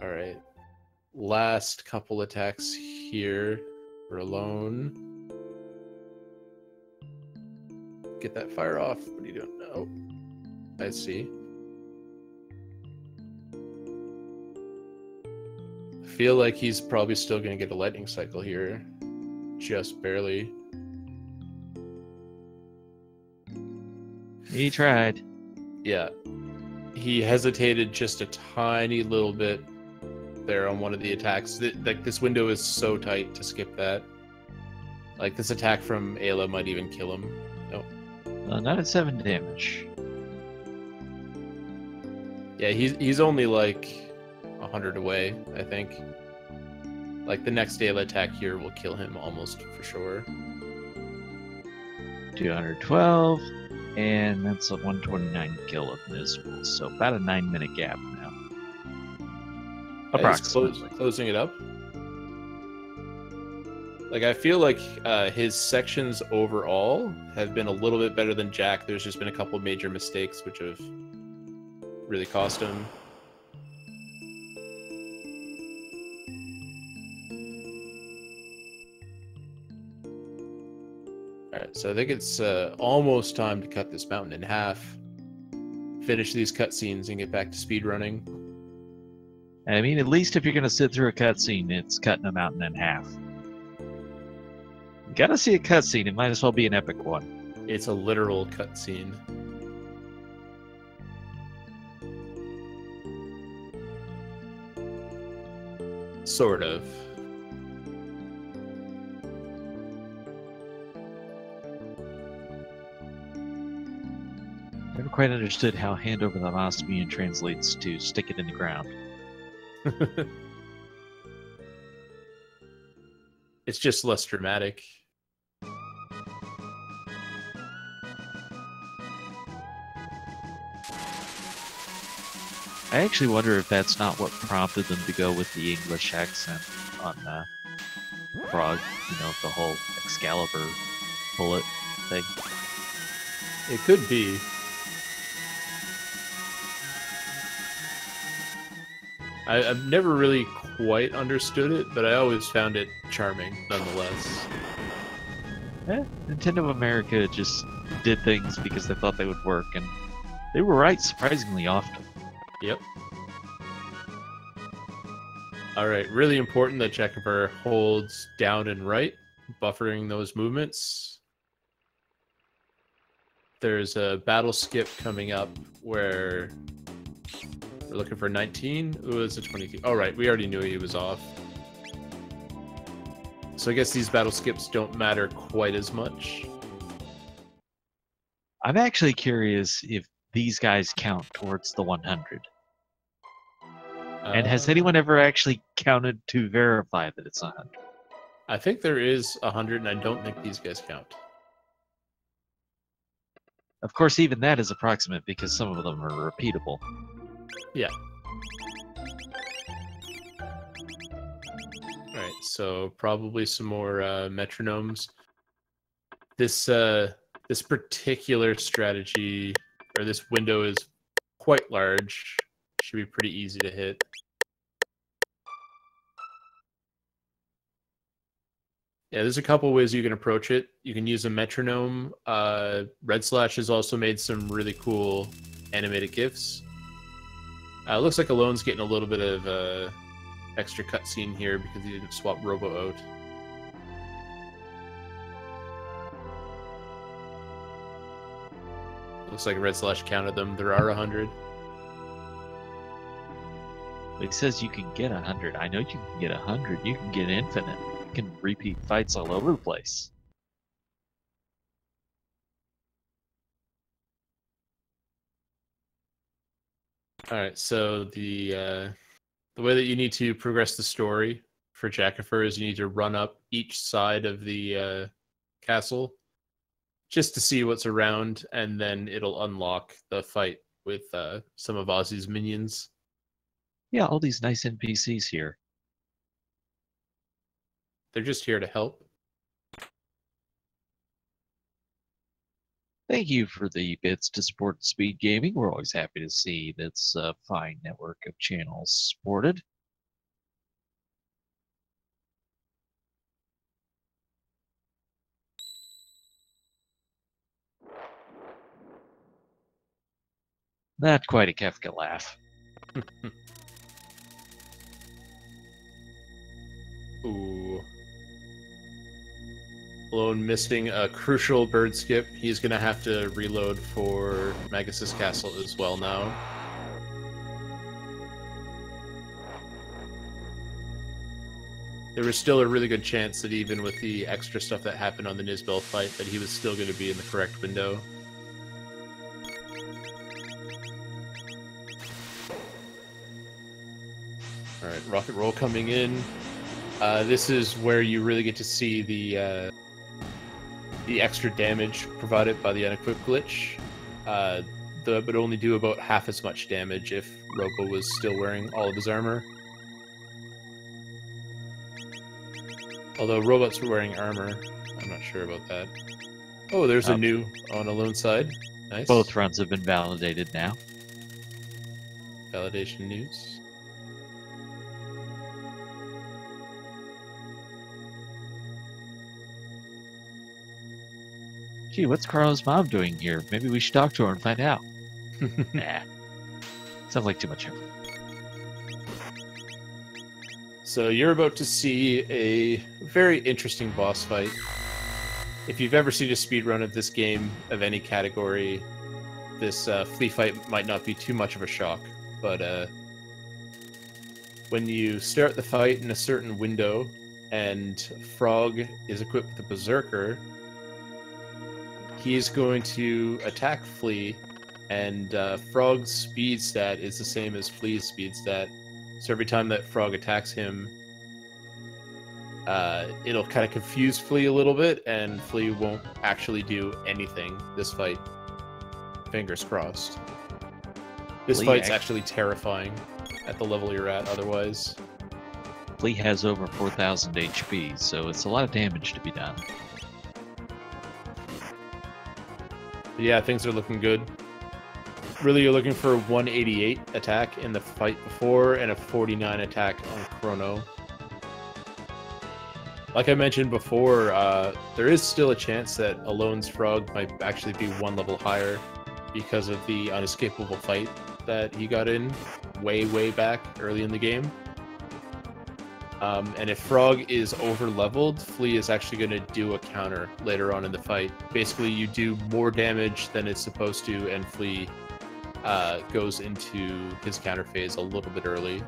All right. Last couple attacks here for Alowne. Get that fire off. What are you doing? Oh, I see. I feel like he's probably still going to get a lightning cycle here. Just barely. He tried. Yeah. He hesitated just a tiny little bit there on one of the attacks. Like, this window is so tight to skip that. Like, this attack from Ayla might even kill him. Nope. Not at 7 damage. Yeah, he's only like 100 away, I think. Like, the next Ayla attack here will kill him almost for sure. 212, and that's a 129 kill of Miserable, so about a 9-minute gap now. Approximately. He's closing it up. Like, I feel like his sections overall have been a little bit better than Jack. There's just been a couple major mistakes which have really cost him. Alright, so I think it's almost time to cut this mountain in half. Finish these cutscenes and get back to speedrunning. I mean, at least if you're going to sit through a cutscene, it's cutting a mountain in half. You gotta see a cutscene, it might as well be an epic one. It's a literal cutscene. Sort of. Never quite understood how hand over the Mostomian translates to stick it in the ground. It's just less dramatic. I actually wonder if that's not what prompted them to go with the English accent on Frog. You know, the whole Excalibur bullet thing. It could be. I've never really quite understood it, but I always found it charming, nonetheless. Nintendo America just did things because they thought they would work, and they were right surprisingly often. Yep. Alright, really important that Jackafur holds down and right, buffering those movements. There's a battle skip coming up where we're looking for 19. Ooh, it's a 22. Oh, right, we already knew he was off. So I guess these battle skips don't matter quite as much. I'm actually curious if these guys count towards the 100. And has anyone ever actually counted to verify that it's 100? I think there is 100, and I don't think these guys count. Of course, even that is approximate because some of them are repeatable. Yeah. Alright, so probably some more metronomes. This particular strategy, or this window, is quite large. Should be pretty easy to hit. Yeah, there's a couple ways you can approach it. You can use a metronome. Red Slash has also made some really cool animated GIFs. Looks like Alowne's getting a little bit of extra cutscene here because he didn't swap Robo out. Looks like Red Slash counted them. There are 100. It says you can get 100. I know you can get 100. You can get infinite. You can repeat fights all over the place. Alright, so the way that you need to progress the story for Jackafur is you need to run up each side of the castle just to see what's around, and then it'll unlock the fight with some of Ozzy's minions. Yeah, all these nice NPCs here. They're just here to help. Thank you for the bits to support Speed Gaming. We're always happy to see this fine network of channels supported. Not quite a Kefka laugh. Ooh. Alowne missing a crucial bird skip. He's going to have to reload for Magus' castle as well now. there was still a really good chance that even with the extra stuff that happened on the Nizbel fight, that he was still going to be in the correct window. Alright, Rocket Roll coming in. This is where you really get to see the extra damage provided by the unequipped glitch. Though it would only do about half as much damage if Robo was still wearing all of his armor. Although robots were wearing armor, I'm not sure about that. Oh, there's a new on Alowne side. Nice. Both runs have been validated now. Validation news. Gee, what's Chrono's mom doing here? Maybe we should talk to her and find out. Nah. Sounds like too much effort. So you're about to see a very interesting boss fight. If you've ever seen a speedrun of this game of any category, this flea fight might not be too much of a shock. But when you start the fight in a certain window and Frog is equipped with a Berserker, he's going to attack Flea, and Frog's speed stat is the same as Flea's speed stat. So every time that Frog attacks him, it'll kind of confuse Flea a little bit, and Flea won't actually do anything this fight. Fingers crossed. This fight's actually terrifying at the level you're at otherwise. Flea has over 4,000 HP, so it's a lot of damage to be done. Yeah, things are looking good. Really, you're looking for a 188 attack in the fight before and a 49 attack on Chrono. Like I mentioned before, there is still a chance that Alowne's Frog might actually be one level higher because of the unescapable fight that he got in way back early in the game. And if Frog is over-leveled, Flea is actually going to do a counter later on in the fight. Basically, you do more damage than it's supposed to, and Flea goes into his counter phase a little bit early.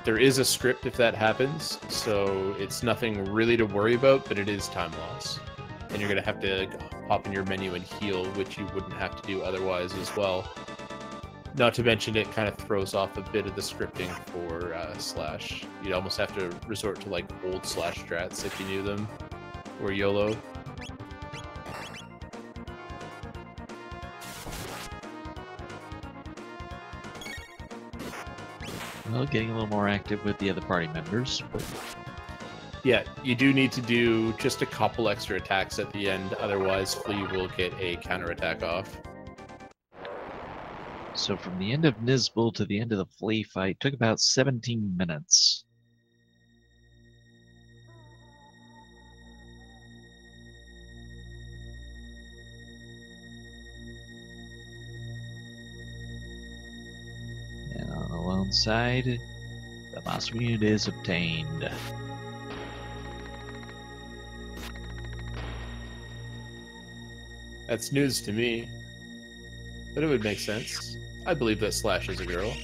There is a script if that happens, so it's nothing really to worry about, but it is time loss. And you're going to have to hop in your menu and heal, which you wouldn't have to do otherwise as well. Not to mention it kind of throws off a bit of the scripting for Slash. You'd almost have to resort to like old Slash strats if you knew them, or YOLO. Well, getting a little more active with the other party members. But... yeah, you do need to do just a couple extra attacks at the end, otherwise Flea will get a counterattack off. So from the end of Nizbel to the end of the Flea fight took about 17 minutes. And on the Alowne side, the master unit is obtained. That's news to me, but it would make sense. I believe that Slash is a girl.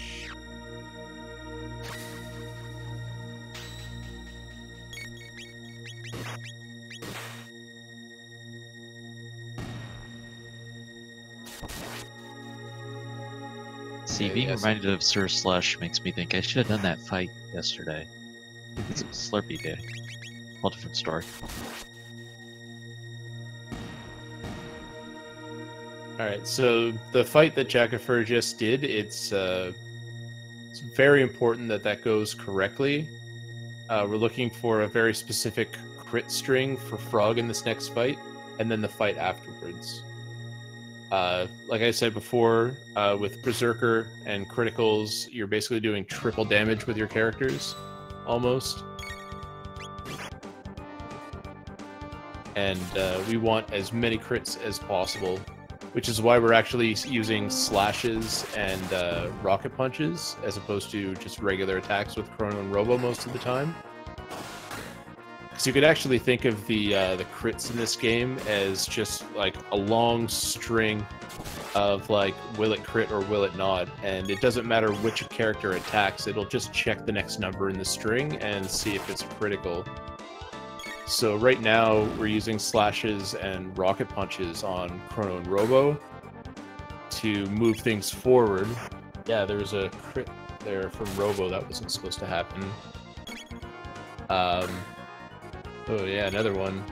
See, being reminded of Sir Slush makes me think I should have done that fight yesterday. It's a Slurpee day. Whole different story. Alright, so the fight that Jackafur just did, it's very important that that goes correctly. We're looking for a very specific crit string for Frog in this next fight, and then the fight afterwards. Like I said before, with Berserker and Criticals, you're basically doing triple damage with your characters, almost. And we want as many crits as possible, which is why we're actually using slashes and rocket punches, as opposed to just regular attacks with Chrono and Robo most of the time. So you could actually think of the crits in this game as just like a long string of like, will it crit or will it not? And it doesn't matter which character attacks, it'll just check the next number in the string and see if it's critical. So right now, we're using slashes and rocket punches on Chrono and Robo to move things forward. Yeah, there was a crit there from Robo that wasn't supposed to happen. Oh yeah, another one.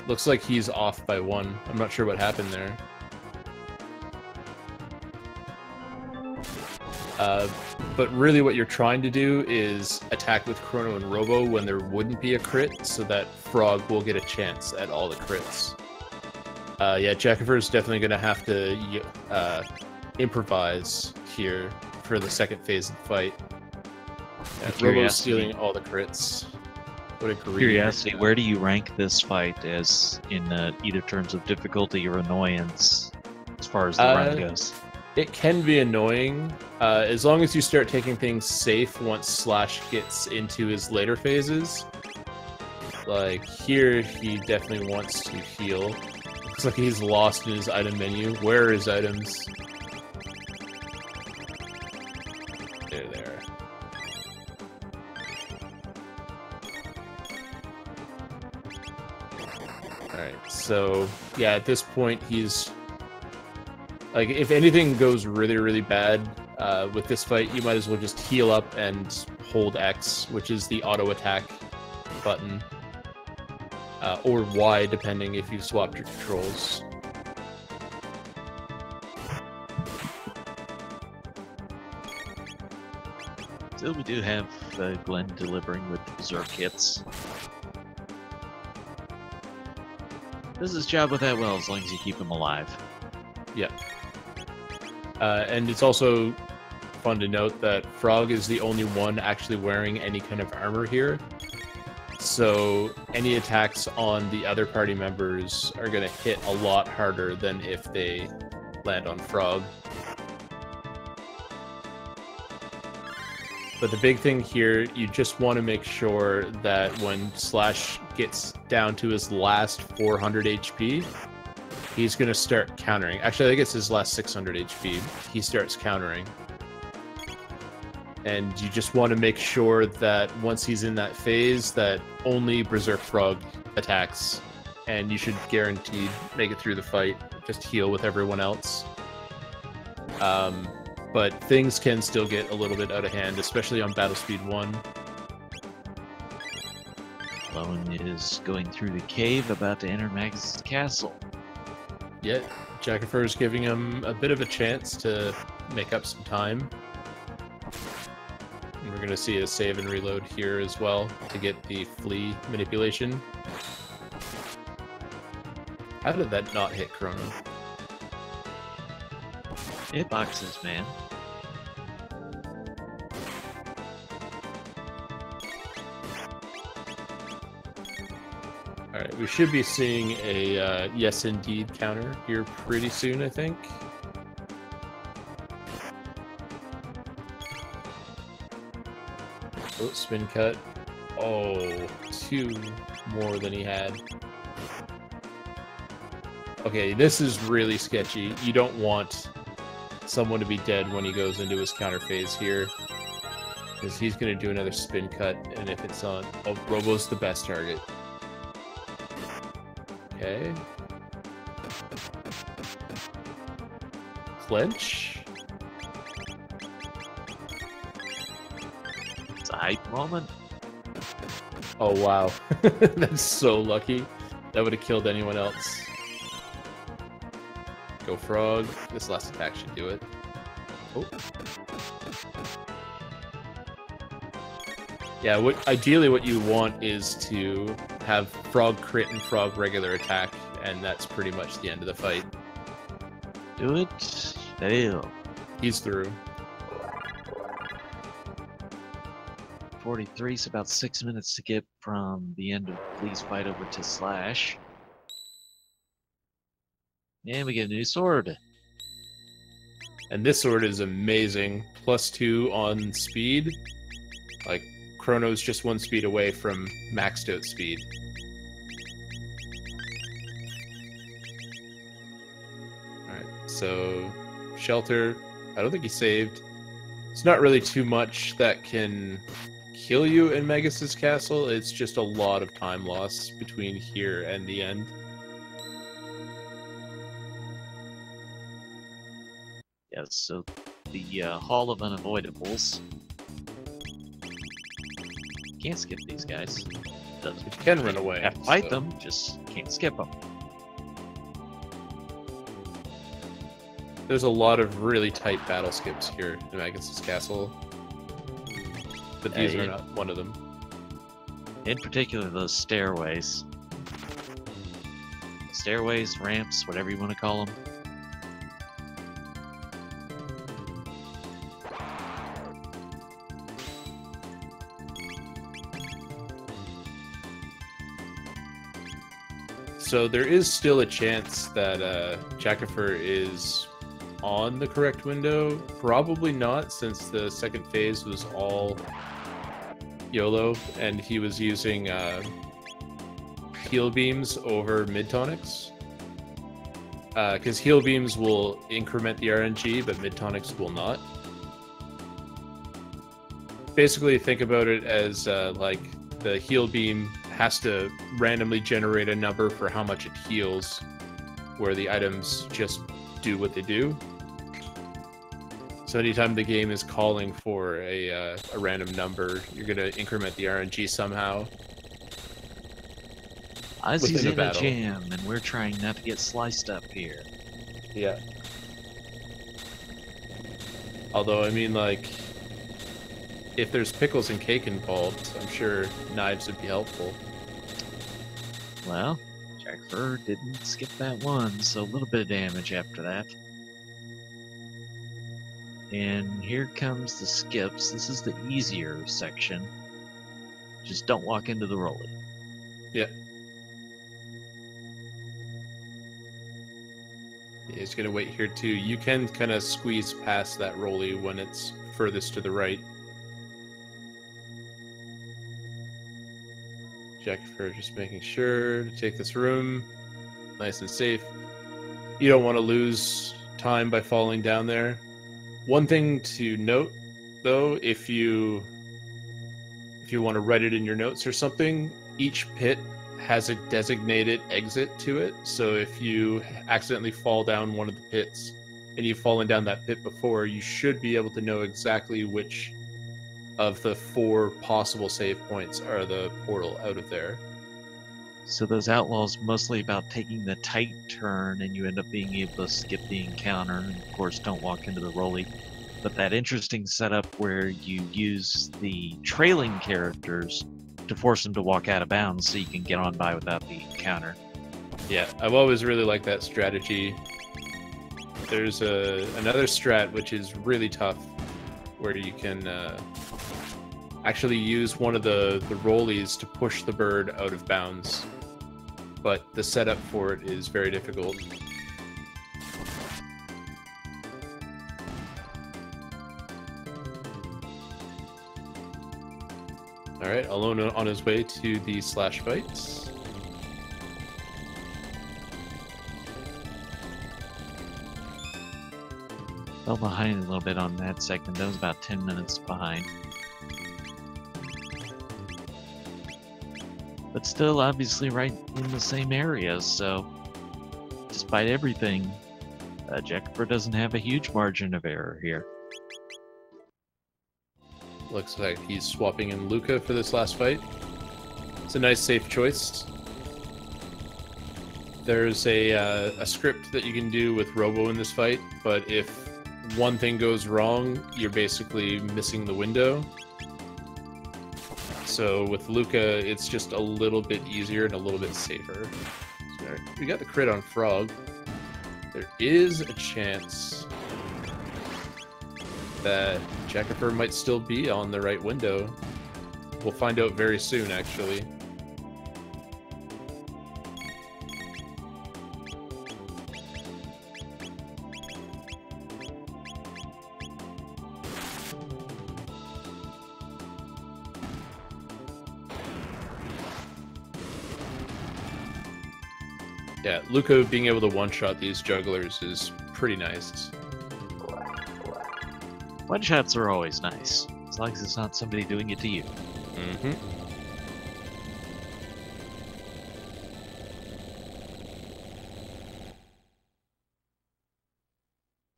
Looks like he's off by 1. I'm not sure what happened there. But really what you're trying to do is attack with Chrono and Robo when there wouldn't be a crit, so that Frog will get a chance at all the crits. Yeah, Jackafur is definitely going to have to improvise here for the second phase of the fight. Yeah, Robo's stealing all the crits. What a curiosity, where do you rank this fight as in either terms of difficulty or annoyance as far as the run goes? It can be annoying, as long as you start taking things safe once Slash gets into his later phases. Like, here, he definitely wants to heal. Looks like he's lost in his item menu. Where are his items? There they are. Alright, so, yeah, at this point, he's... Like, if anything goes really, really bad with this fight, you might as well just heal up and hold X, which is the auto-attack button. Or Y, depending if you've swapped your controls. Still, we do have Glenn delivering with the Berserk hits. Does his job with that well, as long as you keep him alive. Yeah. And it's also fun to note that Frog is the only one actually wearing any kind of armor here. So any attacks on the other party members are going to hit a lot harder than if they land on Frog. But the big thing here, you just want to make sure that when Slash gets down to his last 400 HP, he's going to start countering. Actually, I think it's his last 600 HP. He starts countering. And you just want to make sure that once he's in that phase, that only Berserk Frog attacks. And you should guaranteed make it through the fight. Just heal with everyone else. But things can still get a little bit out of hand, especially on Battle Speed 1. Alowne is going through the cave, about to enter Magus' castle. Yeah, Jackafur is giving him a bit of a chance to make up some time. And we're going to see a save and reload here as well to get the flea manipulation. How did that not hit Chrono? It boxes, man. Alright, we should be seeing a yes indeed counter here pretty soon, I think. Oh, spin cut. Oh, 2 more than he had. Okay, this is really sketchy. You don't want someone to be dead when he goes into his counter phase here. Because he's going to do another spin cut, and if it's on... Oh, Robo's the best target. Okay. Clinch. It's a hype moment. Oh, wow. That's so lucky. That would have killed anyone else. Go Frog. This last attack should do it. Oh. Yeah, ideally what you want is to have Frog crit and Frog regular attack, and that's pretty much the end of the fight. Do it. Fail. He's through. 43, so about 6 minutes to get from the end of Flea's fight over to Slash. And we get a new sword. And this sword is amazing. +2 on speed. Like, Chrono's just 1 speed away from maxed out speed. Alright, So, shelter. I don't think he saved. It's not really too much that can kill you in Magus's castle. It's just a lot of time loss between here and the end. Yes, so the Hall of Unavoidables. Can't skip these guys. But you can run away. Have to fight them, just can't skip them. There's a lot of really tight battle skips here in Magus's castle. But these are not one of them. In particular, those stairways. Stairways, ramps, whatever you want to call them. So there is still a chance that Jackafur is on the correct window. Probably not, since the second phase was all YOLO, and he was using heal beams over mid tonics. Because heal beams will increment the RNG, but mid tonics will not. Basically, think about it as like the heal beam has to randomly generate a number for how much it heals, where the items just do what they do. So anytime the game is calling for a random number, you're going to increment the RNG somehow. Ozzy's in a jam, and we're trying not to get sliced up here. Yeah. Although, I mean, like, if there's pickles and cake involved, I'm sure knives would be helpful. Well, Jackafur didn't skip that one, so a little bit of damage after that. And here comes the skips. This is the easier section. Just don't walk into the rolly. Yeah. He's going to wait here too. You can kind of squeeze past that rolly when it's furthest to the right. Jackafur just making sure to take this room nice and safe. You don't want to lose time by falling down there. One thing to note, though, if you want to write it in your notes or something, each pit has a designated exit to it. So if you accidentally fall down one of the pits and you've fallen down that pit before, you should be able to know exactly which of the 4 possible save points are the portal out of there. So those outlaws mostly about taking the tight turn, and you end up being able to skip the encounter, and of course don't walk into the rolly. But that interesting setup where you use the trailing characters to force them to walk out of bounds so you can get on by without the encounter. Yeah, I've always really liked that strategy. There's another strat which is really tough, where you can actually use one of the rollies to push the bird out of bounds. But the setup for it is very difficult. Alright, Alowne on his way to the slash fights. Fell behind a little bit on that segment. That was about 10 minutes behind. But still, obviously, right in the same area, so despite everything, Jackafur doesn't have a huge margin of error here. Looks like he's swapping in Luca for this last fight. It's a nice, safe choice. There's a script that you can do with Robo in this fight, but if one thing goes wrong, you're basically missing the window. So with Luca, it's just a little bit easier and a little bit safer. So, we got the crit on Frog. There is a chance that Jackafur might still be on the right window. We'll find out very soon, actually. Yeah, Luca being able to one-shot these jugglers is pretty nice. One-shots are always nice, as long as it's not somebody doing it to you. Mm-hmm.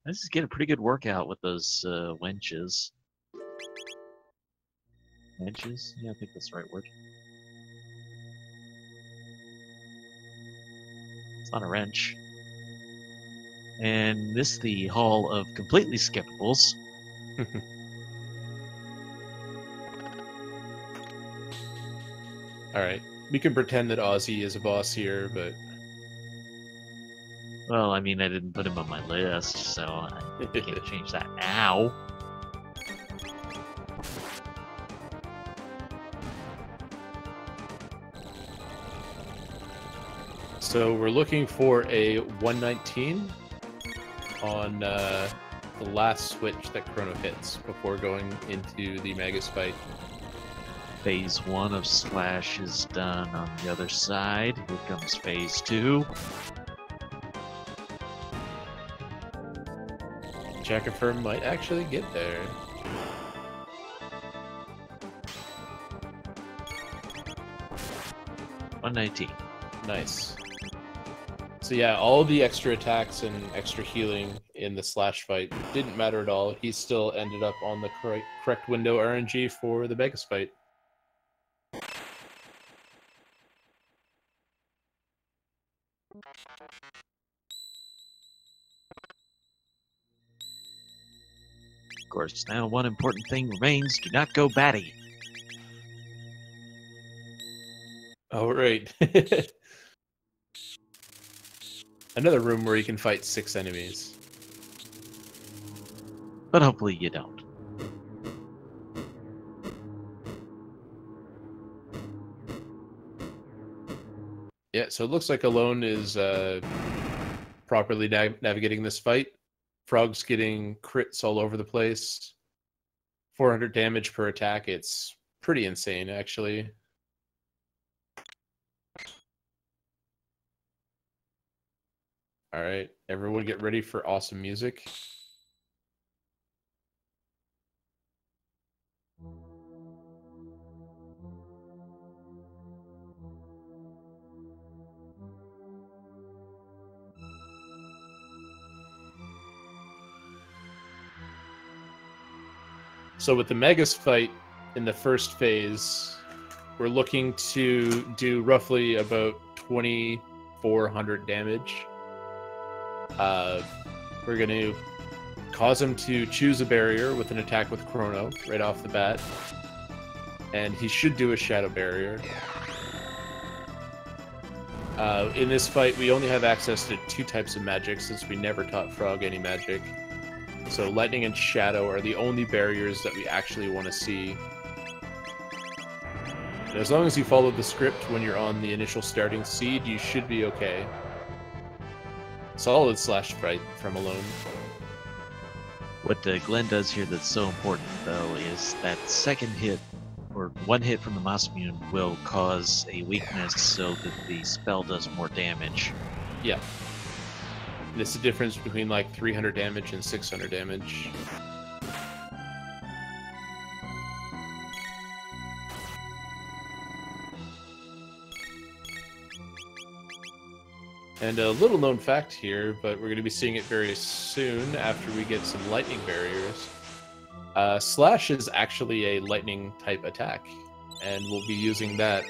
I just get a pretty good workout with those wenches. Wenches? Yeah, I think that's the right word. It's not a wrench. And this the hall of completely skippables. Alright, we can pretend that Ozzy is a boss here, but... Well, I mean, I didn't put him on my list, so I can't change that now. So we're looking for a 119 on the last switch that Chrono hits before going into the Magus fight. Phase 1 of Slash is done on the other side. Here comes Phase 2. Jackafur might actually get there. $119. Nice. So yeah, all the extra attacks and extra healing in the Slash fight didn't matter at all. He still ended up on the correct window RNG for the Magus fight. Of course, now one important thing remains. Do not go batty. Oh, right. Another room where you can fight 6 enemies. But hopefully you don't. Yeah, so it looks like Alowne is properly navigating this fight. Frog's getting crits all over the place. 400 damage per attack. It's pretty insane, actually. All right, everyone get ready for awesome music. So with the Magus fight in the first phase, we're looking to do roughly about 2,400 damage. We're going to cause him to choose a barrier with an attack with Chrono right off the bat. And he should do a shadow barrier. In this fight, we only have access to 2 types of magic since we never taught Frog any magic. So lightning and shadow are the only barriers that we actually want to see. And as long as you follow the script when you're on the initial starting seed, you should be okay. Solid Slash fight from Alowne. What Glenn does here that's so important, though, is that second hit, or one hit from the Mossmune, will cause a weakness so that the spell does more damage. Yeah. And it's the difference between like 300 damage and 600 damage. And a little known fact here, but we're going to be seeing it very soon after we get some lightning barriers. Slash is actually a lightning type attack, and we'll be using that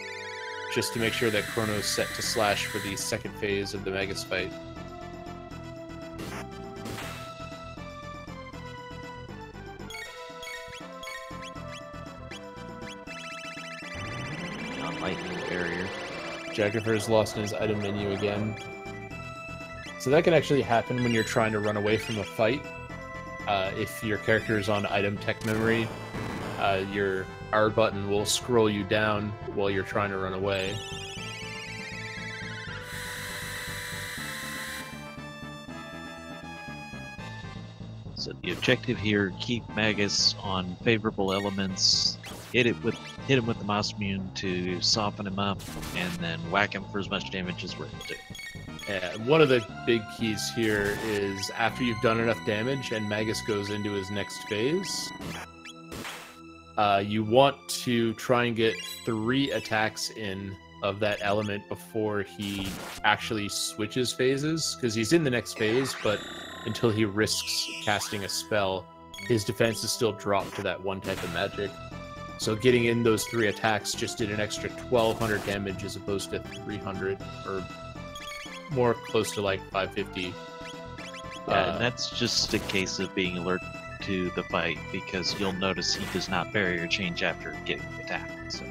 just to make sure that Chrono's set to Slash for the second phase of the Magus fight. Non-lightning barrier. Jackafur's lost in his item menu again. So that can actually happen when you're trying to run away from a fight. If your character is on item tech memory, your R button will scroll you down while you're trying to run away. So the objective here: keep Magus on favorable elements, hit him with the Mossmune to soften him up, and then whack him for as much damage as we're able to. Yeah, one of the big keys here is after you've done enough damage and Magus goes into his next phase, you want to try and get 3 attacks in of that element before he actually switches phases, because he's in the next phase, but until he risks casting a spell, his defense is still dropped to that one type of magic. So getting in those 3 attacks just did an extra 1,200 damage as opposed to 300, or more close to like 550. Yeah, and that's just a case of being alert to the fight, because you'll notice he does not barrier change after getting attacked. So.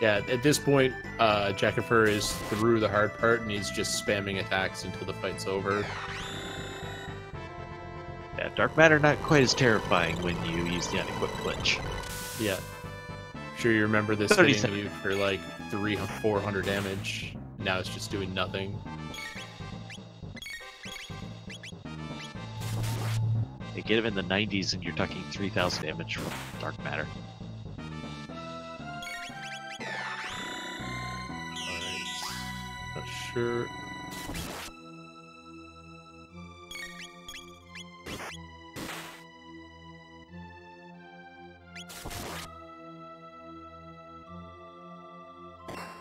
Yeah, at this point, Jackafur is through the hard part, and he's just spamming attacks until the fight's over. Yeah, Dark Matter not quite as terrifying when you use the unequipped glitch. Yeah. Sure, you remember this hitting you for like 400 damage. Now it's just doing nothing. They get him in the 90s and you're talking 3,000 damage from Dark Matter. Alright. Not sure.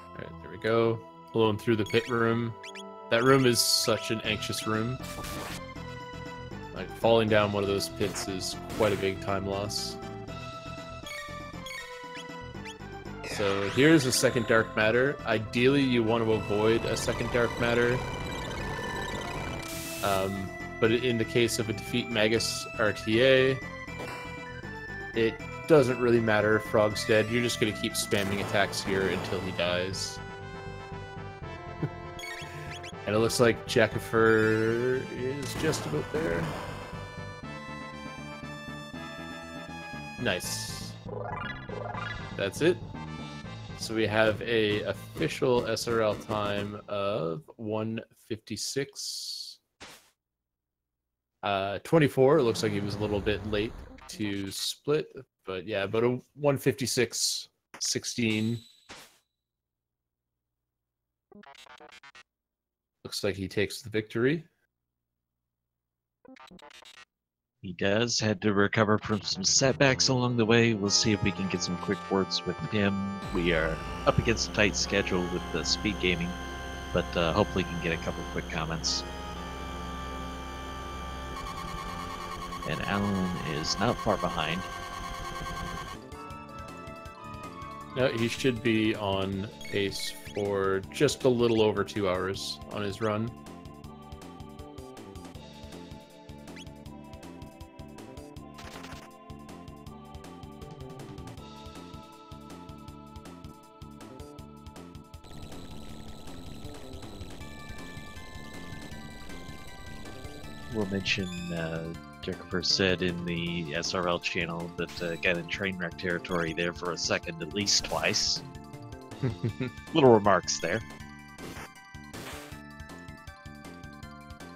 Alright, there we go. Alone through the pit room. That room is such an anxious room. Like, falling down one of those pits is quite a big time loss. So here's a second Dark Matter. Ideally, you want to avoid a second Dark Matter. But in the case of a defeat Magus RTA, it doesn't really matter if Frog's dead. You're just going to keep spamming attacks here until he dies. And it looks like Jackafur is just about there. Nice. That's it. So we have a official SRL time of 1:56. 24. It looks like he was a little bit late to split, but yeah, about a 1:56.16. Looks like he takes the victory. He does. Had to recover from some setbacks along the way. We'll see if we can get some quick words with him. We are up against a tight schedule with the speed gaming, but hopefully we can get a couple quick comments. And Alowne is not far behind. No, he should be on pace for just a little over 2 hours on his run. We'll mention Jackafur said in the SRL channel that got in train wreck territory there for a second at least twice. Little remarks there.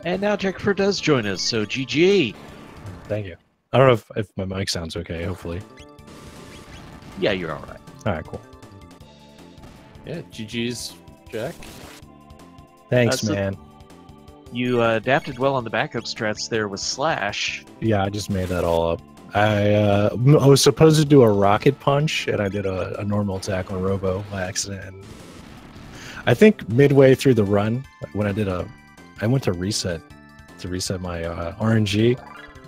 And now Jackafur does join us, so GG! Thank you. I don't know if my mic sounds okay, hopefully. Yeah, you're alright. Alright, cool. Yeah, GG's, Jack. Thanks, So man. you adapted well on the backup strats there with Slash. Yeah, I just made that all up. I was supposed to do a rocket punch, and I did a normal attack on Robo by accident. And I think midway through the run, when I went to reset my RNG,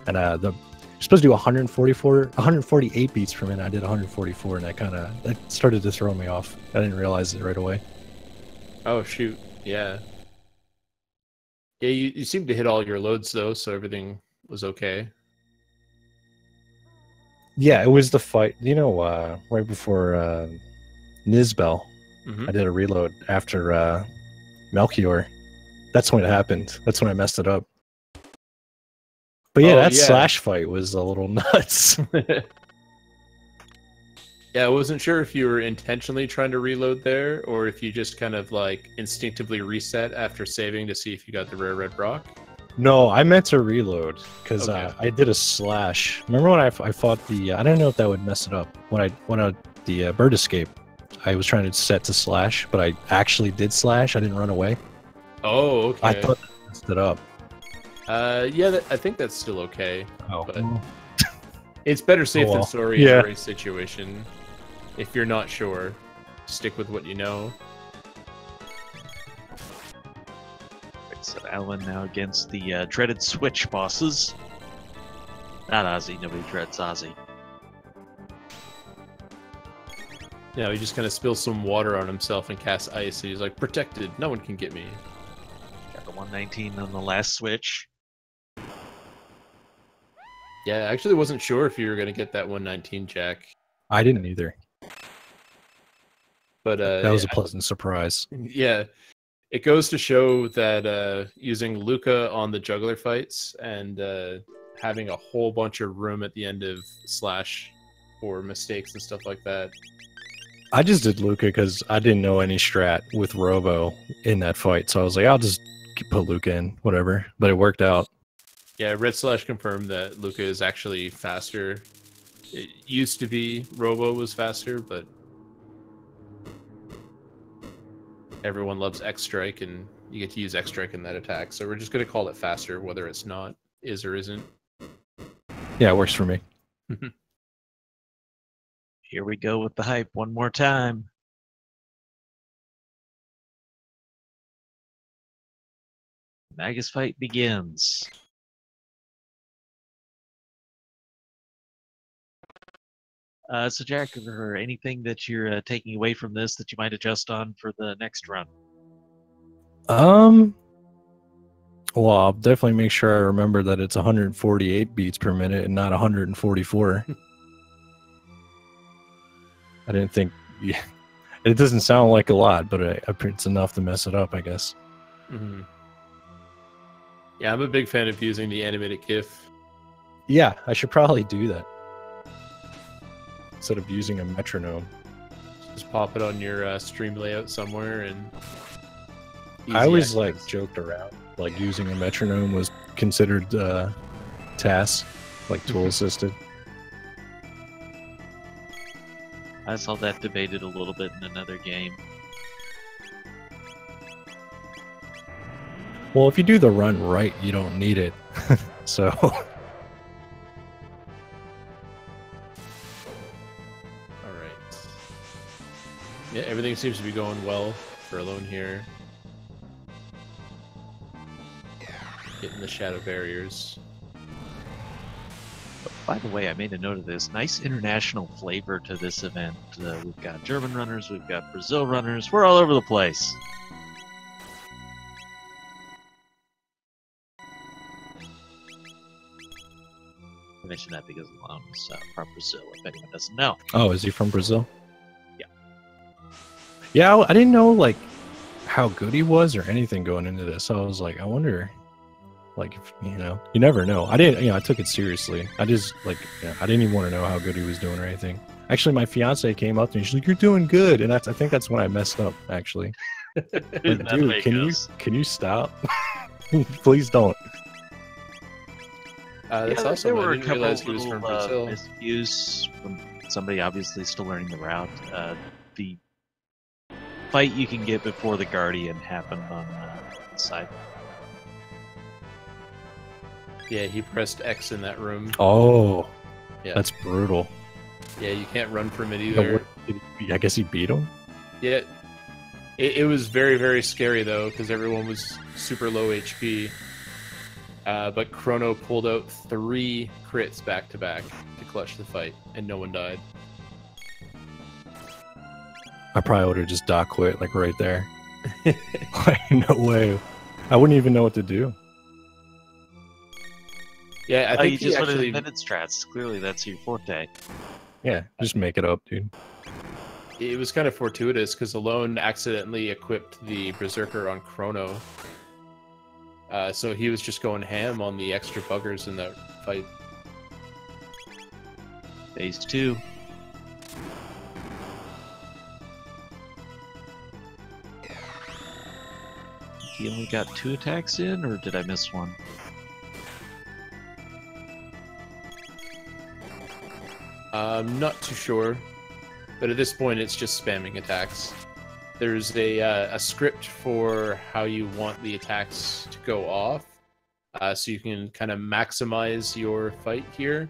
and you're supposed to do 148 beats per minute. I did 144, and that started to throw me off. I didn't realize it right away. Oh, shoot. Yeah. Yeah, you seem to hit all your loads, though, so everything was okay. Yeah, it was the fight. You know, right before Nizbel, I did a reload after Melchior. That's when it happened. That's when I messed it up. But yeah, that Slash fight was a little nuts. Yeah, I wasn't sure if you were intentionally trying to reload there, or if you just kind of like instinctively reset after saving to see if you got the rare red rock. No, I meant to reload because I did a Slash. Remember when I fought the? I don't know if that would mess it up when I the bird escape. I was trying to set to slash, but I actually did slash. I didn't run away. Oh, okay. I thought I messed it up. Yeah, I think that's still okay. Oh, But it's better safe well. than sorry Yeah. in a race situation. If you're not sure, stick with what you know. So Alowne now against the dreaded Switch bosses. Not Ozzy. Nobody dreads Ozzy. Yeah, he just kind of spills some water on himself and casts ice. And he's like, protected. No one can get me. Got the 119 on the last Switch. Yeah, I actually wasn't sure if you were going to get that 119, Jack. I didn't either. But That was a pleasant surprise. yeah, it goes to show that using Luca on the juggler fights and having a whole bunch of room at the end of Slash for mistakes and stuff like that. I just did Luca because I didn't know any strat with Robo in that fight, so I was like, I'll just put Luca in, whatever. But it worked out. Yeah, Red Slash confirmed that Luca is actually faster. It used to be Robo was faster, but everyone loves X Strike, and you get to use X Strike in that attack. So we're just going to call it faster, whether it's not, is or isn't. Yeah, it works for me. Here we go with the hype one more time. Magus fight begins. So Jack, is there anything that you're taking away from this that you might adjust on for the next run? Well, I'll definitely make sure I remember that it's 148 beats per minute and not 144. I didn't think... Yeah, it doesn't sound like a lot, but it's enough to mess it up, I guess. Mm-hmm. Yeah, I'm a big fan of using the animated GIF. Yeah, I should probably do that. Instead of using a metronome. Just pop it on your stream layout somewhere and... I always access. joked around, like using a metronome was considered TAS, like tool assisted. I saw that debated a little bit in another game. Well, if you do the run right, you don't need it. So Yeah, everything seems to be going well for Alowne here. Getting the shadow barriers. By the way, I made a note of this. Nice international flavor to this event. We've got German runners, we've got Brazil runners. We're all over the place. I mentioned that because Alowne is from Brazil, if anyone doesn't know. oh, is he from Brazil? Yeah. Yeah, I didn't know like how good he was or anything going into this. So I was like, I wonder, like, if, you never know. I didn't, I took it seriously. I just I didn't even want to know how good he was doing or anything. Actually, my fiance came up to me. She's like, "You're doing good," and I think that's when I messed up. Actually, like, dude, can you stop? Please don't. That's there awesome. were I a didn't couple realize he was from Brazil. miscues from somebody obviously still learning the route. The fight you can get before the Guardian happened on the side. Yeah, he pressed X in that room. Oh, Yeah. that's brutal. Yeah, you can't run from it Yeah, either. I guess he beat him. Yeah, it was very, very scary though, because everyone was super low HP. But Chrono pulled out 3 crits back to back to clutch the fight, and no one died. I probably would have just dot quit like right there. Like, no way. I wouldn't even know what to do. Yeah, I think you he just went actually. into minute strats. Clearly, that's your forte. Yeah, just make it up, dude. It was kind of fortuitous because Alowne accidentally equipped the Berserker on Chrono. So he was just going ham on the extra buggers in that fight. Phase 2. He only got 2 attacks in, or did I miss one? I'm not too sure. But at this point, it's just spamming attacks. There's a script for how you want the attacks to go off, so you can kind of maximize your fight here.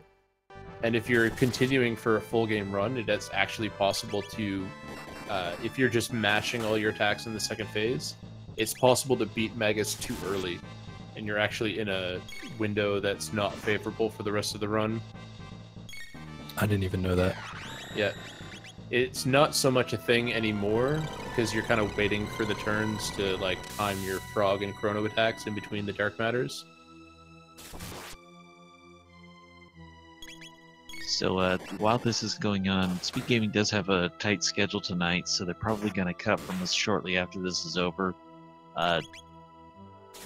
And if you're continuing for a full game run, it's actually possible to, if you're just mashing all your attacks in the second phase, it's possible to beat Magus too early, and you're actually in a window that's not favorable for the rest of the run. I didn't even know that. Yeah. It's not so much a thing anymore, because you're kind of waiting for the turns to, like, time your frog and chrono attacks in between the dark matters. So while this is going on, Speed Gaming does have a tight schedule tonight, so they're probably going to cut from us shortly after this is over.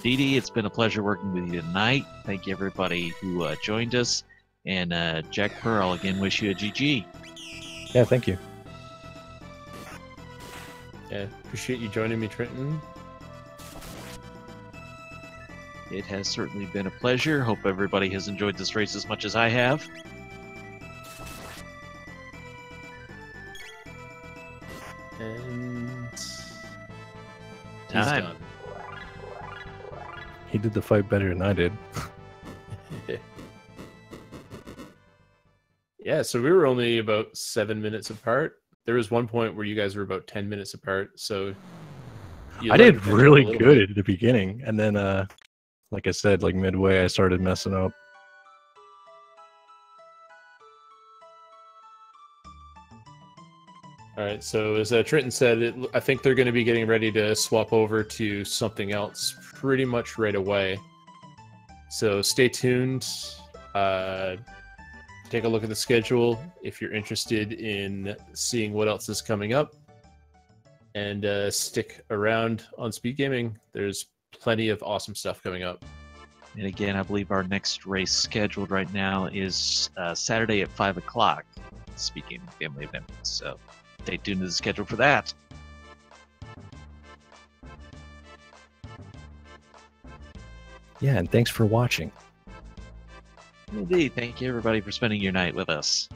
Dee Dee, it's been a pleasure working with you tonight. Thank you everybody who joined us. And Jackafur, I'll again wish you a GG. Yeah, thank you. Yeah, appreciate you joining me, Trenton. It has certainly been a pleasure. Hope everybody has enjoyed this race as much as I have. And Time. he's done. He did the fight better than I did. Yeah, so we were only about 7 minutes apart. There was one point where you guys were about 10 minutes apart, so... I did really good at the beginning, and then, like I said, like midway, I started messing up. Alright, so as Trenton said, I think they're going to be getting ready to swap over to something else pretty much right away. So stay tuned. Take a look at the schedule if you're interested in seeing what else is coming up. And stick around on Speed Gaming. There's plenty of awesome stuff coming up. And again, I believe our next race scheduled right now is Saturday at 5 o'clock. Speed Gaming Family Event. So stay tuned to the schedule for that. Yeah, and thanks for watching. Indeed. Thank you, everybody, for spending your night with us.